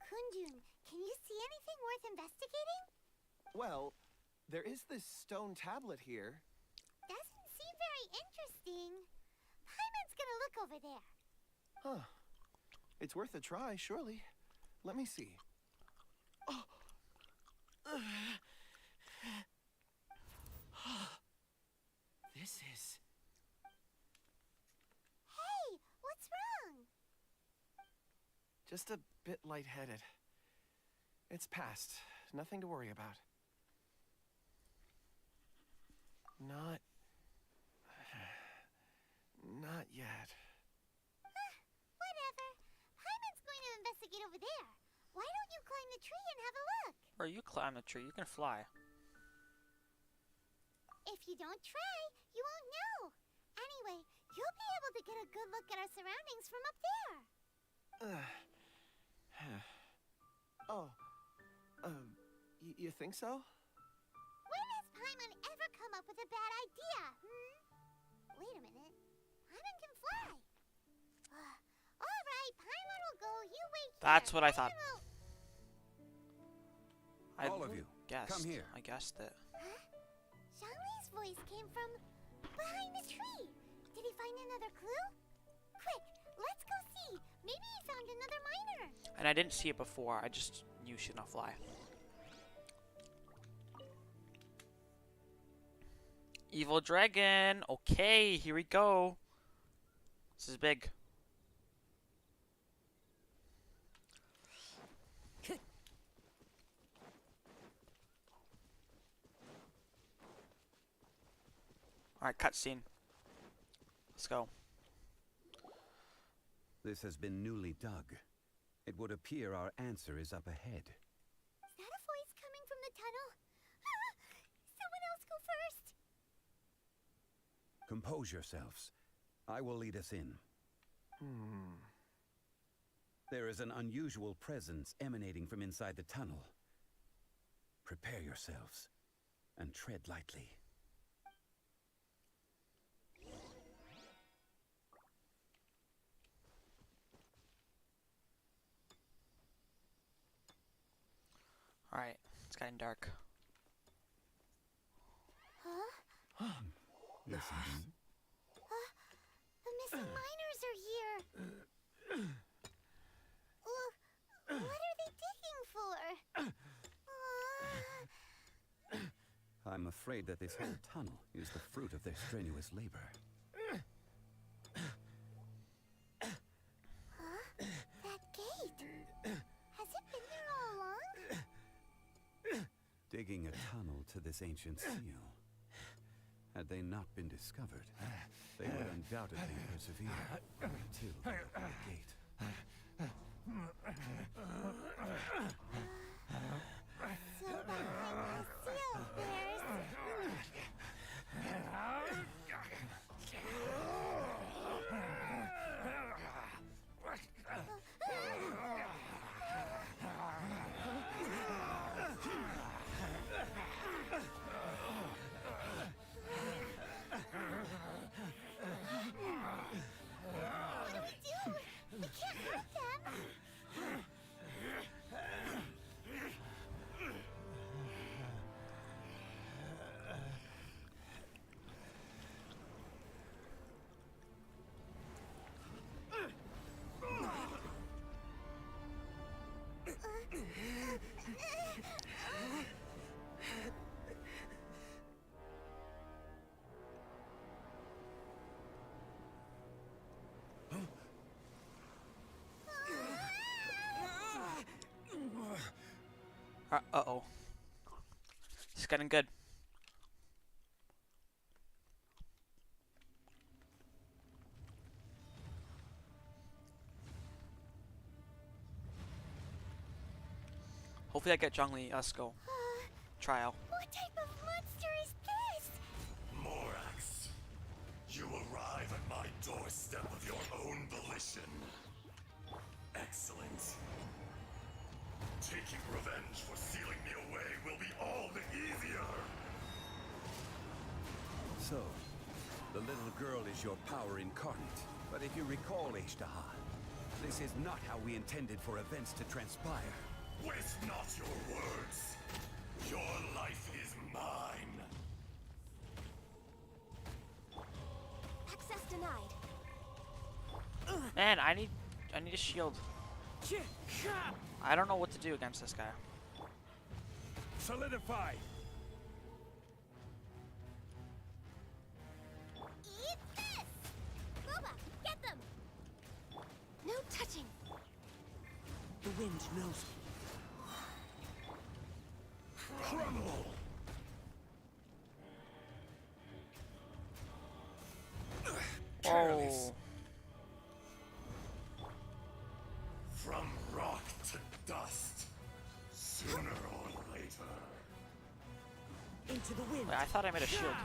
Kunjun, can you see anything worth investigating? Well, there is this stone tablet here. Doesn't seem very interesting. Paimon's gonna look over there. Huh. It's worth a try, surely. Let me see. Oh! This is... Just a bit lightheaded. It's past. Nothing to worry about. Not yet. Whatever. Paimon's going to investigate over there. Why don't you climb the tree and have a look? Or you climb the tree, you can fly. If you don't try, you won't know. Anyway, you'll be able to get a good look at our surroundings from up there. Oh. You think so? When has Paimon ever come up with a bad idea, Wait a minute. Paimon can fly. All right, Paimon will go. You wait here. That's what I thought. All of you, come here. I guessed it. Huh? Zhongli's voice came from behind the tree. Did he find another clue? Quick, let's go see. Maybe he found another miner. And I didn't see it before. I just knew she could not fly. Evil dragon. Okay, here we go. This is big. Alright, cutscene. Let's go. This has been newly dug. It would appear our answer is up ahead. Is that a voice coming from the tunnel? Someone else go first. Compose yourselves. I will lead us in. There is an unusual presence emanating from inside the tunnel. Prepare yourselves and tread lightly. Alright, it's getting dark. Huh? Listen. The missing miners are here. What are they digging for? I'm afraid that this whole tunnel is the fruit of their strenuous labor. Huh? That gate. Has it been there all along? Digging a tunnel to this ancient seal. Had they not been discovered, they would undoubtedly persevere until they opened the gate. So behind the seal, what do we do? We can't hurt them. Uh-oh. It's getting good. Hopefully I get Zhongli Esco trial. What type of monster is this? Morax, you arrive at my doorstep of your own volition. Excellent. Taking revenge for sealing me away will be all the easier. So, the little girl is your power incarnate. But if you recall, Ishtaha, this is not how we intended for events to transpire. Waste not your words. Your life is mine. Access denied. Man, I need a shield. I don't know what to do against this guy. Solidify. Eat this! Boba, get them! No touching. wind knows me. Crumble! Oh. From rock to dust, sooner or later. Into the wind. Wait, I thought I made a shield.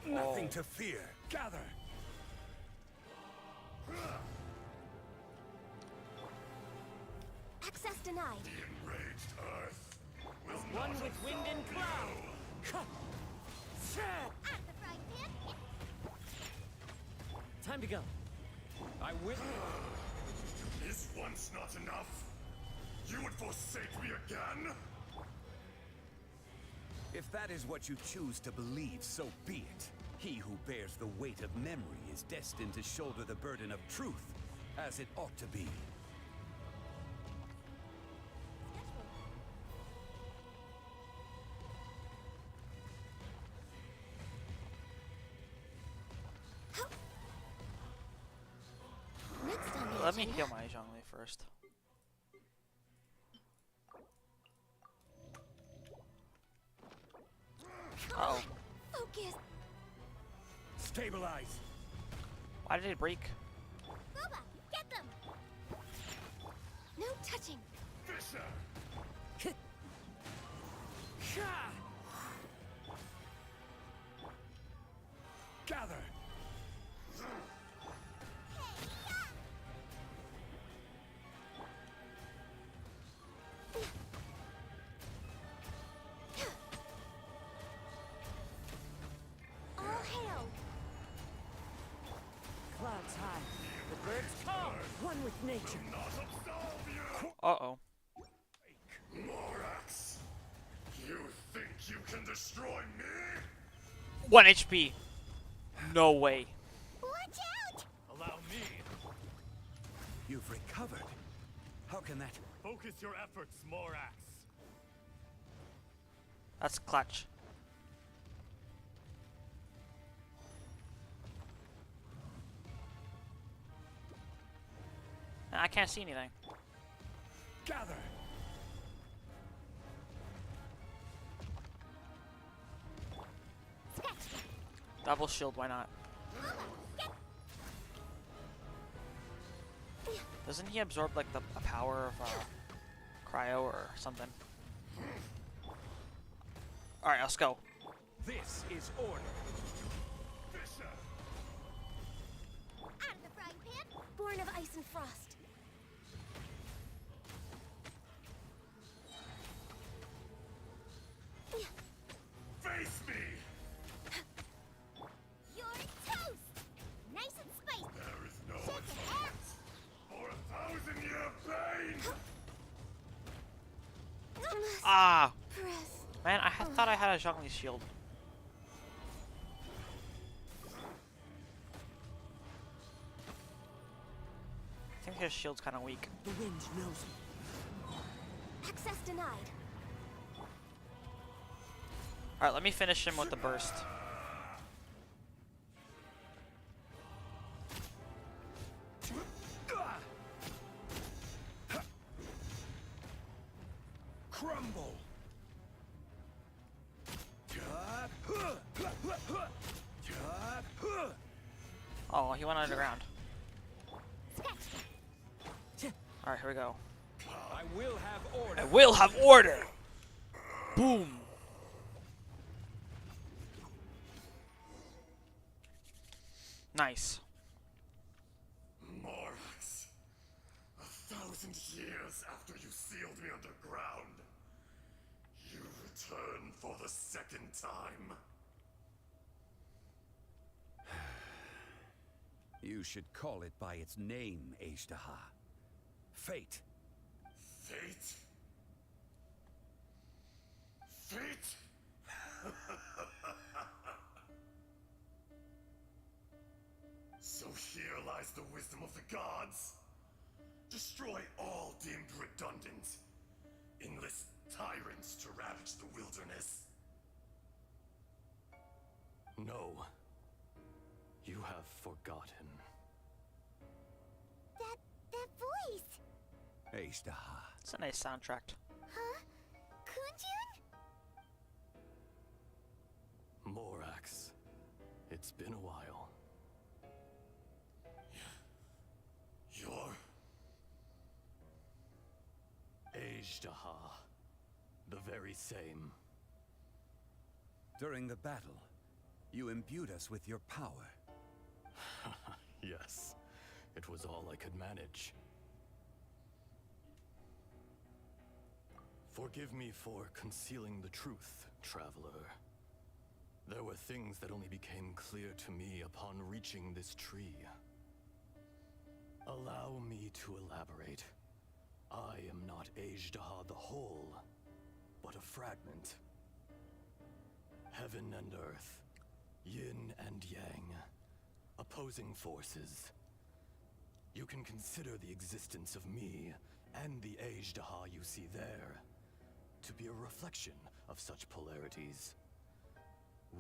Nothing to fear. Gather. Access denied. The enraged earth will One not with wind and absolve cloud. you. At the frying pan. Time to go. I will. Is once not enough? You would forsake me again? If that is what you choose to believe, so be it. He who bears the weight of memory is destined to shoulder the burden of truth, as it ought to be. Next on the Let me agenda. heal my Zhongli first. Uh-oh. Focus. Stabilize. Why did it break? Boba, get them. No touching. Fisher! Gather! All hail. Clouds high. The birds come. One with nature. Not absolve you! Uh-oh. Morax! You think you can destroy me? 1 HP. No way. Watch out! Allow me. You've recovered. How can that... Focus your efforts, Morax. That's clutch. I can't see anything. Gather! Sketch. Double shield, why not? Doesn't he absorb like the power of cryo or something? Alright, let's go. This is order. Fisher! Out of the frying pan. Born of ice and frost. Face me! You're toast. Nice and spicy. There is no Shake it atonement for 1,000-year pain! Ah! Press. Man, I thought I had a Zhongli shield. I think his shield's kind of weak. The wind knows me. Access denied. Alright, let me finish him with the burst. Crumble! Oh, he went underground. Sketch. Alright, here we go. I will have order. I will have order! Boom! Nice. Morax, 1,000 years after you sealed me underground, you return for the second time. You should call it by its name, Ajdaha. Fate. Fate? Fate? So here lies the wisdom of the gods. Destroy all deemed redundant. Enlist tyrants to ravage the wilderness. No. You have forgotten. That voice. Ejdaha. It's a nice soundtrack. Huh? Kunjun? Morax. It's been a while. You're... Ejdaha. The very same. During the battle, you imbued us with your power. Yes. It was all I could manage. Forgive me for concealing the truth, traveler. There were things that only became clear to me upon reaching this tree. Allow me to elaborate. I am not Ejdaha the whole, but a fragment. Heaven and earth, yin and yang, opposing forces. You can consider the existence of me and the Ejdaha you see there to be a reflection of such polarities.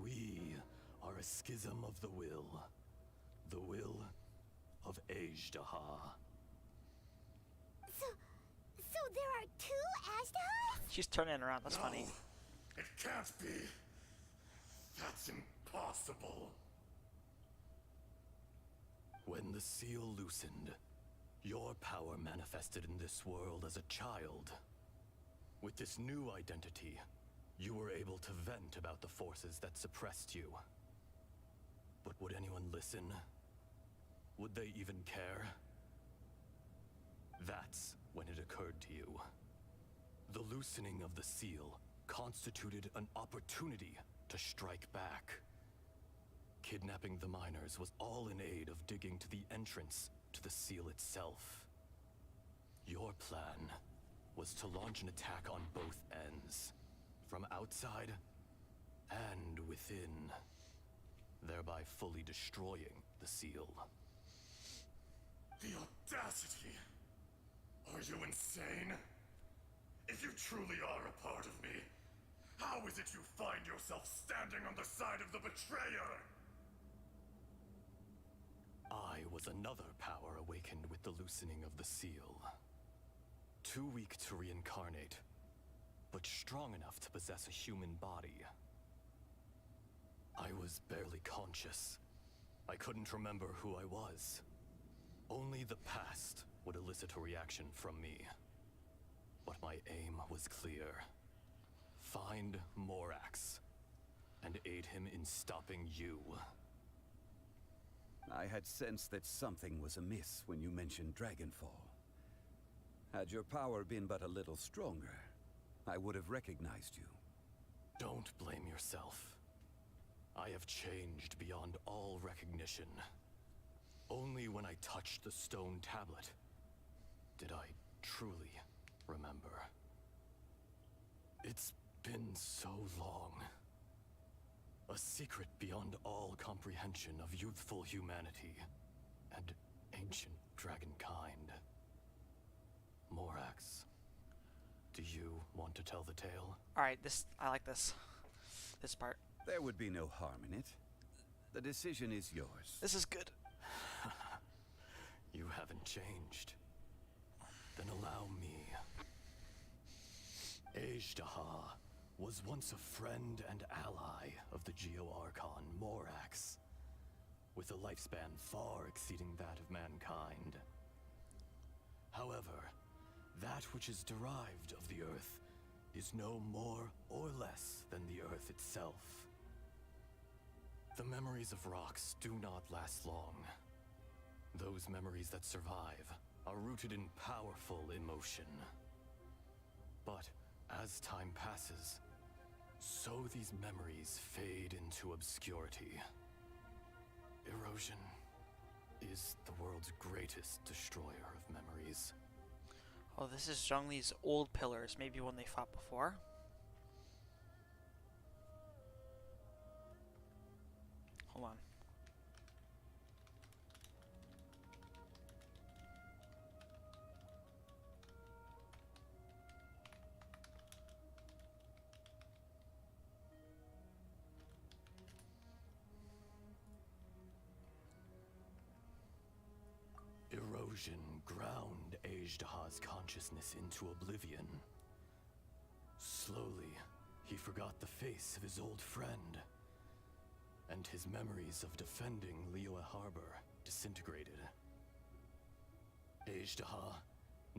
We are a schism of the will of Ejdaha. So there are two Ashdahs? She's turning around. That's funny. It can't be. That's impossible. When the seal loosened, your power manifested in this world as a child. With this new identity, you were able to vent about the forces that suppressed you. But would anyone listen? Would they even care? That's when it occurred to you. The loosening of the seal constituted an opportunity to strike back. Kidnapping the miners was all in aid of digging to the entrance to the seal itself. Your plan was to launch an attack on both ends, from outside and within, thereby fully destroying the seal. The audacity! Are you insane? If you truly are a part of me, how is it you find yourself standing on the side of the betrayer? I was another power awakened with the loosening of the seal. Too weak to reincarnate, but strong enough to possess a human body. I was barely conscious. I couldn't remember who I was. Only the past would elicit a reaction from me. But my aim was clear. Find Morax, and aid him in stopping you. I had sensed that something was amiss when you mentioned Dragonfall. Had your power been but a little stronger, I would have recognized you. Don't blame yourself. I have changed beyond all recognition. Only when I touched the stone tablet did I truly remember. It's been so long. A secret beyond all comprehension of youthful humanity and ancient dragonkind. Morax, do you want to tell the tale? Alright, I like this part. There would be no harm in it. The decision is yours. This is good. You haven't changed. Then allow me. Ejdaha was once a friend and ally of the Geo-Archon Morax, with a lifespan far exceeding that of mankind. However, that which is derived of the Earth is no more or less than the Earth itself. The memories of rocks do not last long. Those memories that survive are rooted in powerful emotion. But as time passes, so these memories fade into obscurity. Erosion is the world's greatest destroyer of memories. Oh, this is Zhongli's old pillars, maybe when they fought before. Hold on. Erosion ground Ajdaha's consciousness into oblivion. Slowly, he forgot the face of his old friend, and his memories of defending Liyue Harbor disintegrated. Ajdaha,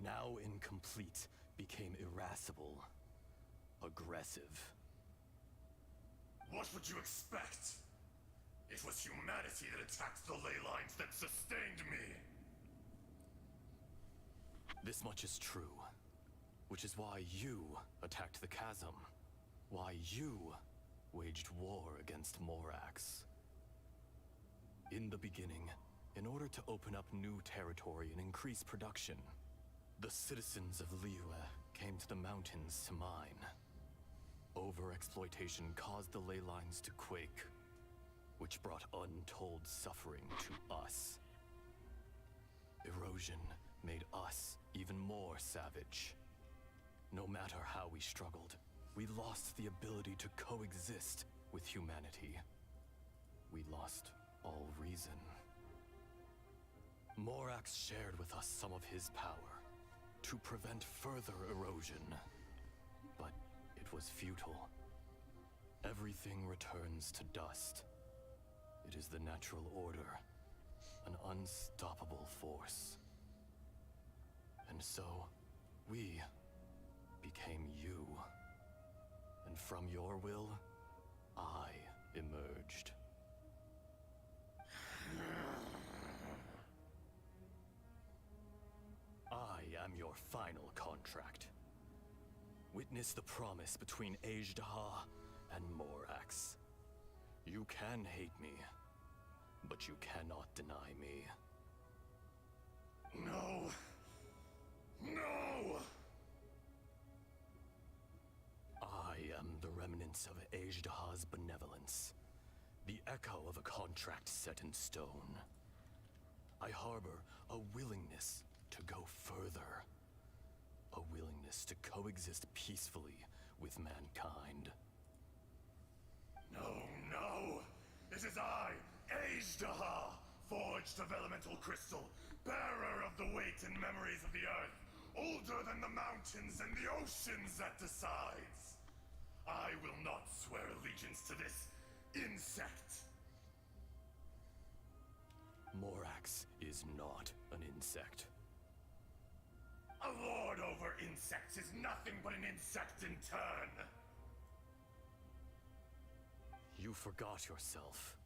now incomplete, became irascible, aggressive. What would you expect? It was humanity that attacked the ley lines that sustained me. This much is true, which is why you attacked the chasm. Why you waged war against Morax. In the beginning, in order to open up new territory and increase production, the citizens of Liyue came to the mountains to mine. Overexploitation caused the ley lines to quake, which brought untold suffering to us. Erosion made us even more savage. No matter how we struggled, we lost the ability to coexist with humanity. We lost all reason. Morax shared with us some of his power to prevent further erosion, but it was futile. Everything returns to dust. It is the natural order, an unstoppable force. And so, we became you. And from your will, I emerged. I am your final contract. Witness the promise between Ajdaha and Morax. You can hate me, but you cannot deny me. No. No! I am the remnants of Ajdaha's benevolence, the echo of a contract set in stone. I harbor a willingness to go further, a willingness to coexist peacefully with mankind. No! This is I, Ajdaha, forged of elemental crystal, bearer of the weight and memories of the earth, older than the mountains and the oceans that decides. I will not swear allegiance to this insect. Morax is not an insect. A lord over insects is nothing but an insect in turn. You forgot yourself.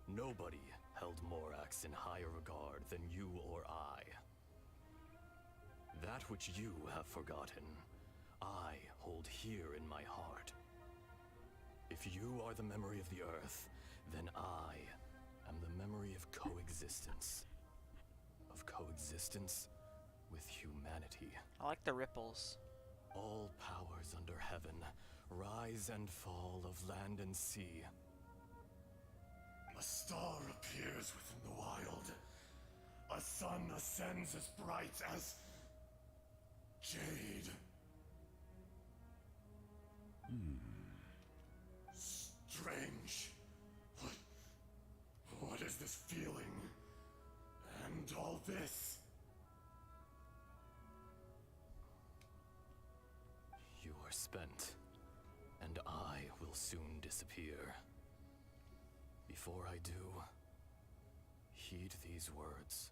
Nobody held Morax in higher regard than you or I. That which you have forgotten, I hold here in my heart. If you are the memory of the Earth, then I am the memory of coexistence. Of coexistence with humanity. I like the ripples. All powers under heaven, rise and fall of land and sea. A star appears within the wild. A sun ascends as bright as jade. Strange. What is this feeling? And all this? You are spent, and I will soon disappear. Before I do, heed these words.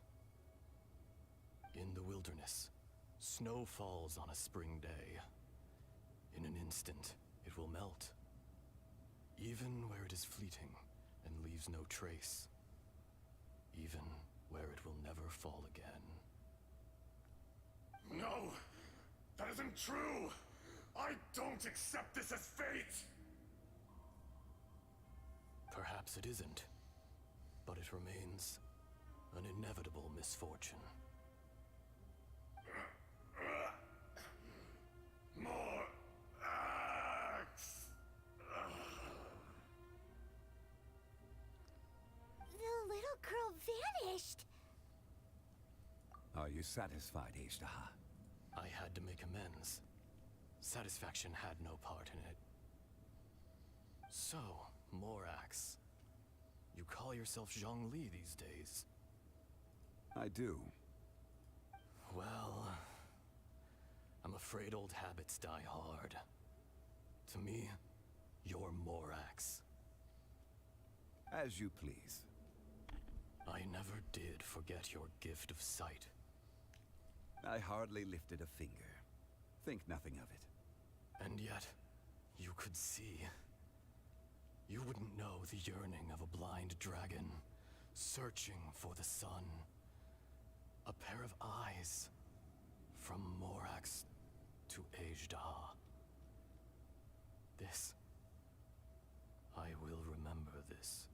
In the wilderness, snow falls on a spring day. In an instant, it will melt. Even where it is fleeting and leaves no trace. Even where it will never fall again. No! That isn't true! I don't accept this as fate! Perhaps it isn't, but it remains an inevitable misfortune. More axe! The little girl vanished! Are you satisfied, Ajdaha? I had to make amends. Satisfaction had no part in it. So, Morax, you call yourself Zhongli these days. I do. Well, I'm afraid old habits die hard. To me, you're Morax. As you please. I never did forget your gift of sight. I hardly lifted a finger. Think nothing of it. And yet, you could see. You wouldn't know the yearning of a blind dragon, searching for the sun. A pair of eyes, from Morax to Ajdaha. This. I will remember this.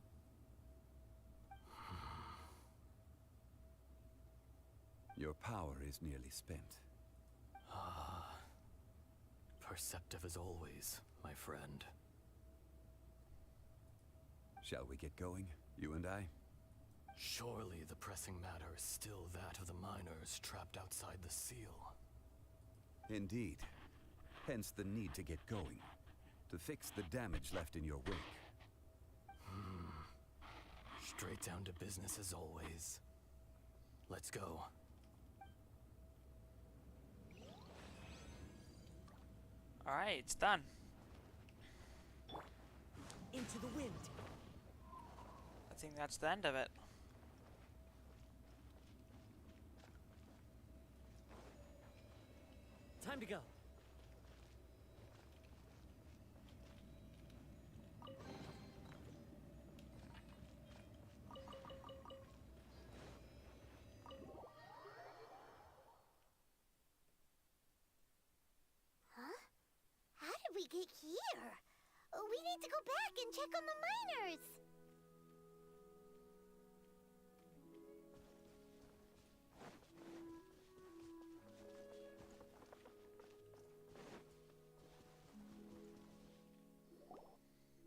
Your power is nearly spent. Ah. Perceptive as always, my friend. Shall we get going, you and I? Surely the pressing matter is still that of the miners trapped outside the seal. Indeed. Hence the need to get going. To fix the damage left in your wake. Straight down to business as always. Let's go. Alright, it's done. Into the wind. I think that's the end of it. Time to go. Huh? How did we get here? We need to go back and check on the miners.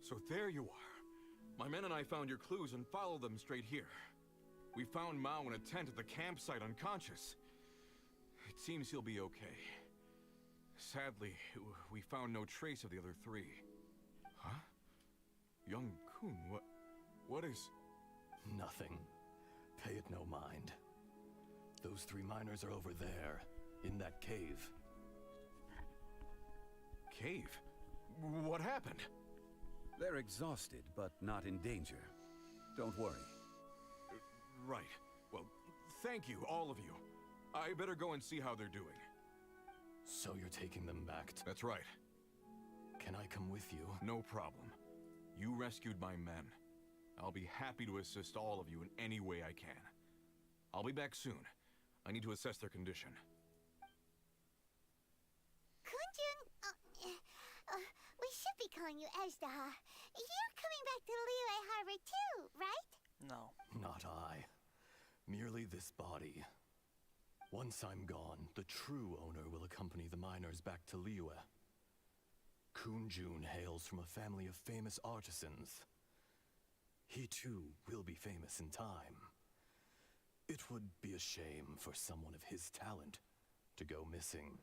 So there you are. My men and I found your clues and followed them straight here. We found Mao in a tent at the campsite unconscious. It seems he'll be okay. Sadly, we found no trace of the other three. Huh? Young Kun, what is... Nothing. Pay it no mind. Those three miners are over there, in that cave. Cave? What happened? They're exhausted, but not in danger. Don't worry. Right. Well, thank you, all of you. I better go and see how they're doing. So you're taking them back to... That's right. Can I come with you? No problem. You rescued my men. I'll be happy to assist all of you in any way I can. I'll be back soon. I need to assess their condition. Kunjun, we should be calling you Ajdaha. You're coming back to Liyue Harbor too, right? No. Not I. Merely this body. Once I'm gone, the true owner will accompany the miners back to Liyue. Kunjun hails from a family of famous artisans. He too will be famous in time. It would be a shame for someone of his talent to go missing.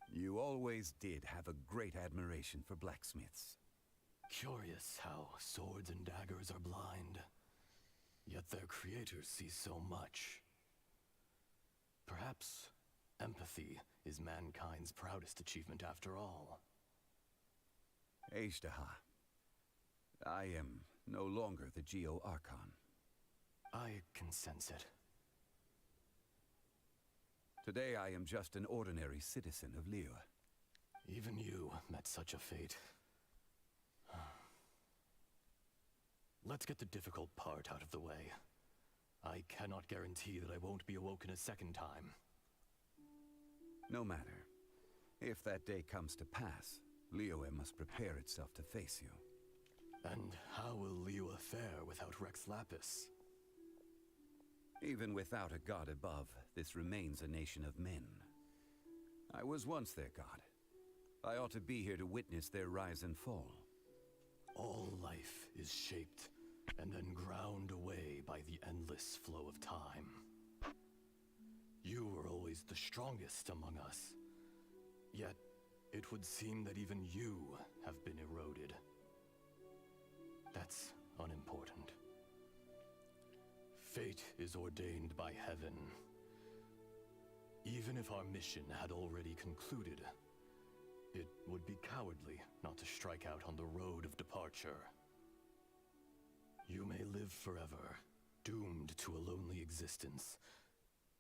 You always did have a great admiration for blacksmiths. Curious how swords and daggers are blind, yet their creators see so much. Perhaps empathy is mankind's proudest achievement after all. Ajdaha, I am no longer the Geo-Archon. I can sense it. Today I am just an ordinary citizen of Liyue. Even you met such a fate. Let's get the difficult part out of the way. I cannot guarantee that I won't be awoken a second time. No matter. If that day comes to pass, Liyue must prepare itself to face you. And how will Liyue fare without Rex Lapis? Even without a god above, this remains a nation of men. I was once their god. I ought to be here to witness their rise and fall. All life is shaped and then ground away by the endless flow of time. You were always the strongest among us. Yet, it would seem that even you have been eroded. That's unimportant. Fate is ordained by heaven. Even if our mission had already concluded, it would be cowardly not to strike out on the road of departure. You may live forever, doomed to a lonely existence.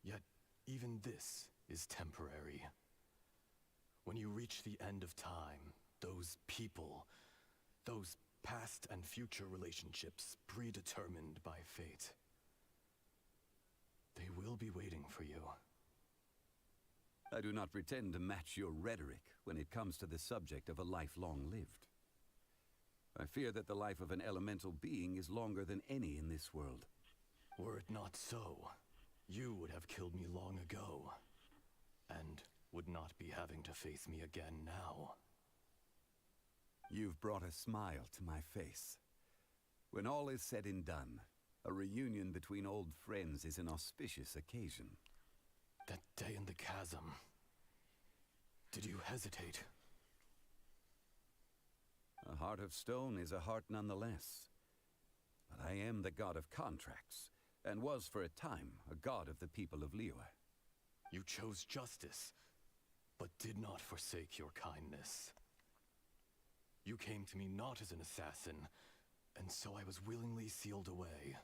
Yet, even this is temporary. When you reach the end of time, those people, those past and future relationships predetermined by fate, they will be waiting for you. I do not pretend to match your rhetoric when it comes to the subject of a life long lived. I fear that the life of an elemental being is longer than any in this world. Were it not so, you would have killed me long ago, and would not be having to face me again now. You've brought a smile to my face. When all is said and done, a reunion between old friends is an auspicious occasion. That day in the chasm, did you hesitate? A heart of stone is a heart nonetheless. But I am the god of contracts, and was for a time a god of the people of Liyue. You chose justice, but did not forsake your kindness. You came to me not as an assassin, and so I was willingly sealed away.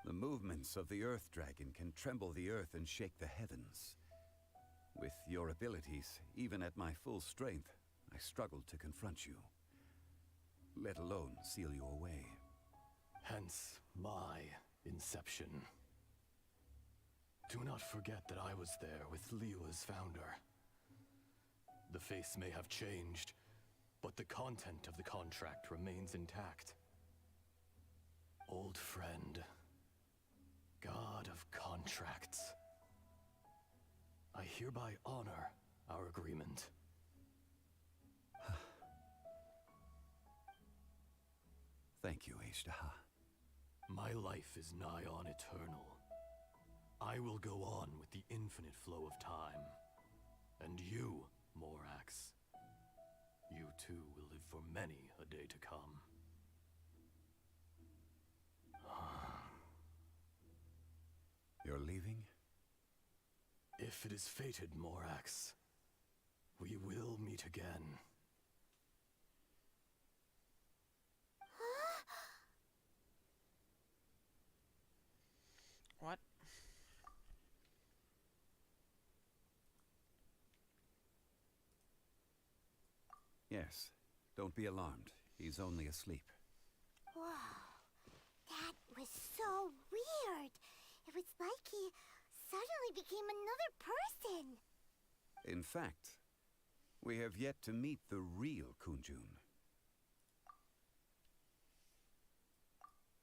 The movements of the Earth Dragon can tremble the earth and shake the heavens. With your abilities, even at my full strength, I struggled to confront you, let alone seal you away. Hence my inception. Do not forget that I was there with Liyue's founder. The face may have changed, but the content of the contract remains intact. Old friend, god of contracts, I hereby honor our agreement. Thank you, Ishtaha. My life is nigh on eternal. I will go on with the infinite flow of time. And you, Morax, you too will live for many a day to come. You're leaving? If it is fated, Morax, we will meet again. What? Yes. Don't be alarmed. He's only asleep. Whoa. That was so weird. It was like he suddenly became another person. In fact, we have yet to meet the real Kunjun.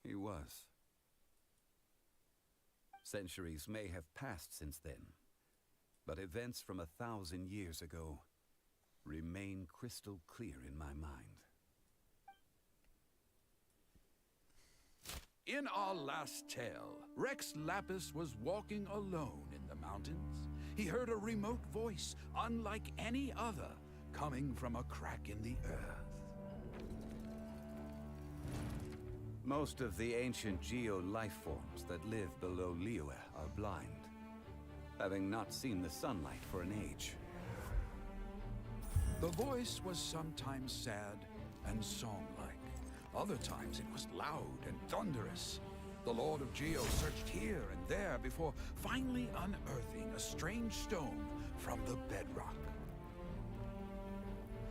He was. Centuries may have passed since then, but events from 1,000 years ago remain crystal clear in my mind. In our last tale, Rex Lapis was walking alone in the mountains. He heard a remote voice, unlike any other, coming from a crack in the earth. Most of the ancient geo-life forms that live below Liyue are blind, having not seen the sunlight for an age. The voice was sometimes sad and song-like. Other times it was loud and thunderous. The Lord of Geo searched here and there before finally unearthing a strange stone from the bedrock.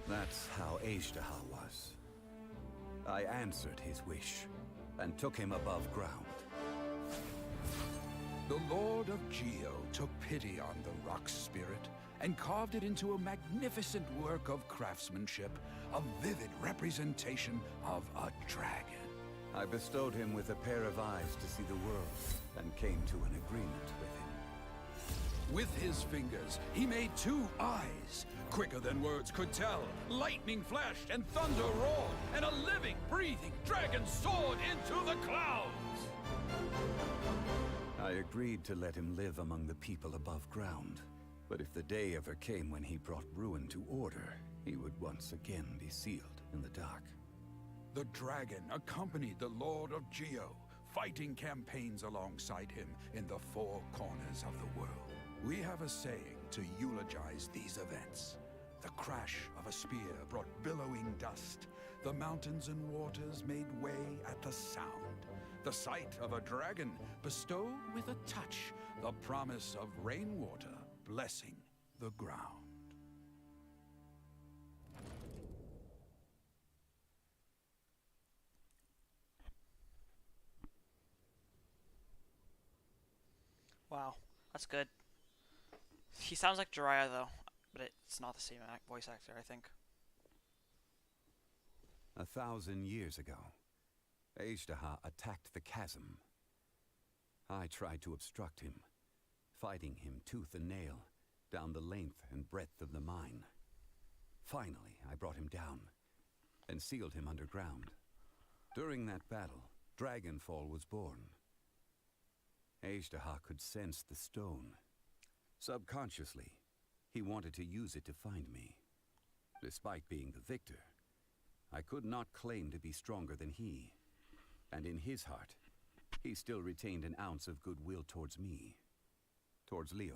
That's how Ishtaha was. I answered his wish and took him above ground. The Lord of Geo took pity on the rock spirit and carved it into a magnificent work of craftsmanship, a vivid representation of a dragon. I bestowed him with a pair of eyes to see the world and came to an agreement with him. With his fingers, he made 2 eyes, quicker than words could tell. Lightning flashed and thunder roared, and a living, breathing dragon soared into the clouds! I agreed to let him live among the people above ground. But if the day ever came when he brought ruin to order, he would once again be sealed in the dark. The dragon accompanied the Lord of Geo, fighting campaigns alongside him in the 4 corners of the world. We have a saying to eulogize these events. The crash of a spear brought billowing dust. The mountains and waters made way at the sound. The sight of a dragon bestowed with a touch the promise of rainwater blessing the ground. Wow, that's good. He sounds like Jiraiya though, but it's not the same voice actor, I think. 1,000 years ago, Azhdaha attacked the chasm. I tried to obstruct him, fighting him tooth and nail down the length and breadth of the mine. Finally, I brought him down and sealed him underground. During that battle, Dragonfall was born. Azhdaha could sense the stone. Subconsciously, he wanted to use it to find me. Despite being the victor, I could not claim to be stronger than he. And in his heart, he still retained an ounce of goodwill towards me. Towards Liyue.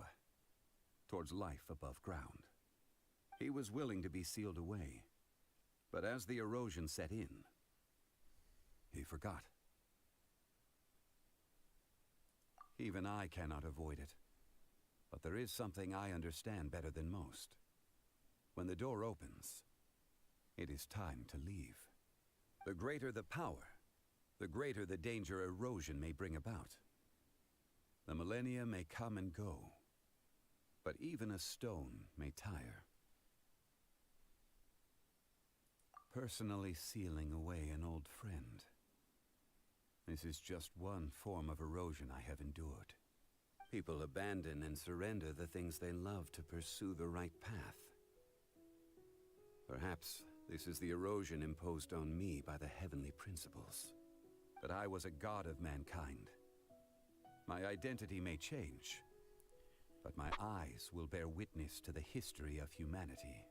Towards life above ground. He was willing to be sealed away. But as the erosion set in, he forgot. Even I cannot avoid it. But there is something I understand better than most. When the door opens, it is time to leave. The greater the power, the greater the danger erosion may bring about. The millennia may come and go, but even a stone may tire. Personally sealing away an old friend. This is just one form of erosion I have endured. People abandon and surrender the things they love to pursue the right path. Perhaps this is the erosion imposed on me by the heavenly principles. But I was a god of mankind. My identity may change, but my eyes will bear witness to the history of humanity.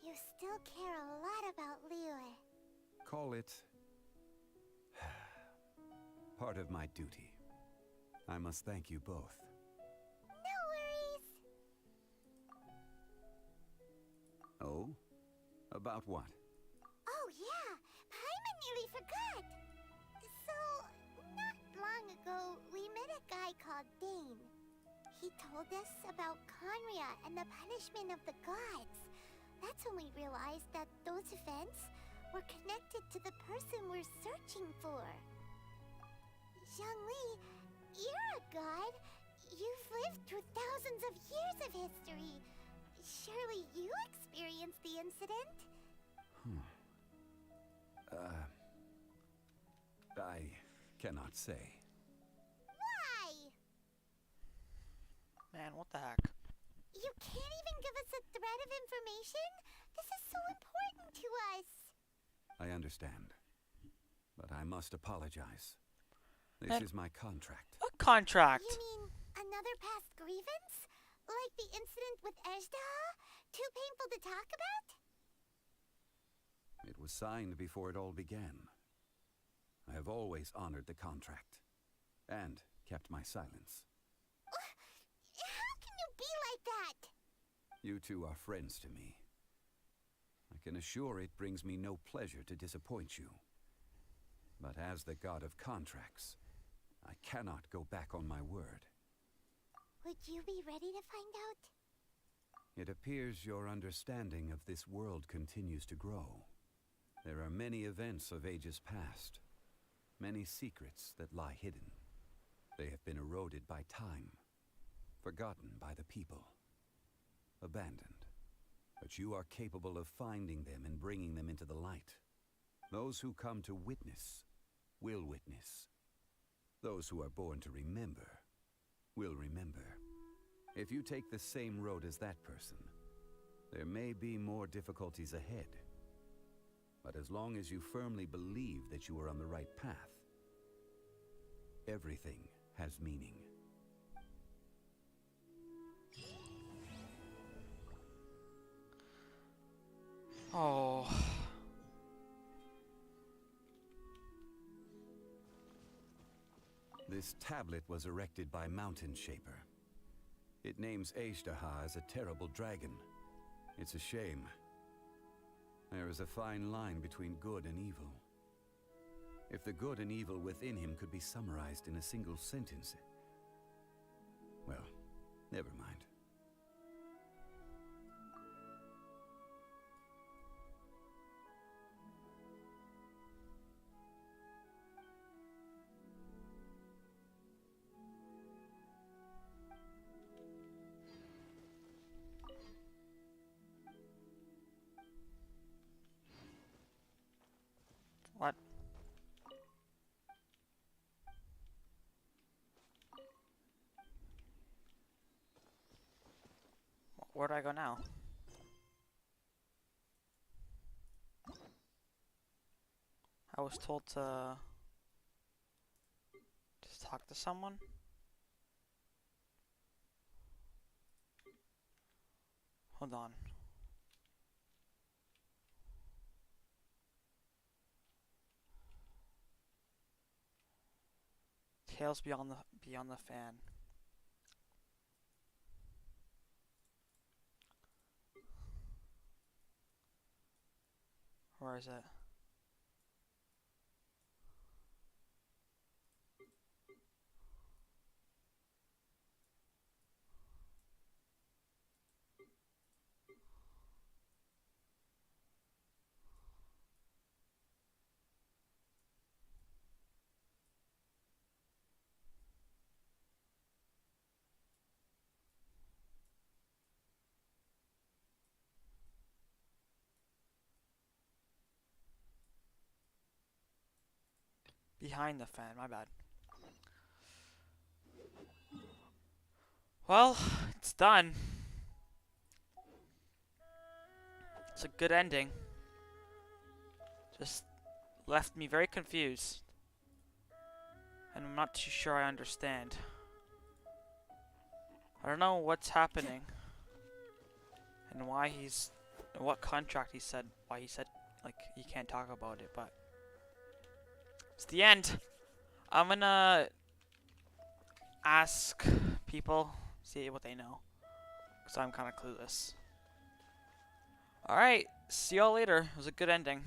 You still care a lot about Liyue. Call it part of my duty. I must thank you both. No worries. Oh? About what? Oh yeah, Paimon nearly forgot. So, not long ago, we met a guy called Dane. He told us about Conria and the punishment of the gods. That's when we realized that those events were connected to the person we're searching for. Zhongli, you're a god. You've lived through thousands of years of history. Surely you experienced the incident? I cannot say. Why? Man, what the heck? You can't even give us a thread of information? This is so important to us. I understand. But I must apologize. This is my contract. A contract? You mean another past grievance? Like the incident with Azhdaha? Too painful to talk about? It was signed before it all began. I have always honored the contract. And kept my silence. How can you be like that? You two are friends to me. I can assure it brings me no pleasure to disappoint you. But as the god of contracts, I cannot go back on my word. Would you be ready to find out? It appears your understanding of this world continues to grow. There are many events of ages past, many secrets that lie hidden. They have been eroded by time, forgotten by the people, abandoned. But you are capable of finding them and bringing them into the light. Those who come to witness will witness. Those who are born to remember will remember. If you take the same road as that person, there may be more difficulties ahead. But as long as you firmly believe that you are on the right path, everything has meaning. Oh. This tablet was erected by Mountain Shaper. It names Ashtaha as a terrible dragon. It's a shame. There is a fine line between good and evil. If the good and evil within him could be summarized in a single sentence... Well, never mind. What? Where do I go now? I was told to just talk to someone. Hold on. Tales beyond the fan. Where is it? Behind the fan, my bad. Well, it's done. It's a good ending. Just left me very confused. And I'm not too sure I understand. I don't know what's happening. And why he's... what contract he said... why he said, like, he can't talk about it, but... it's the end! I'm gonna... ask people, see what they know. Because I'm kind of clueless. Alright, see y'all later. It was a good ending.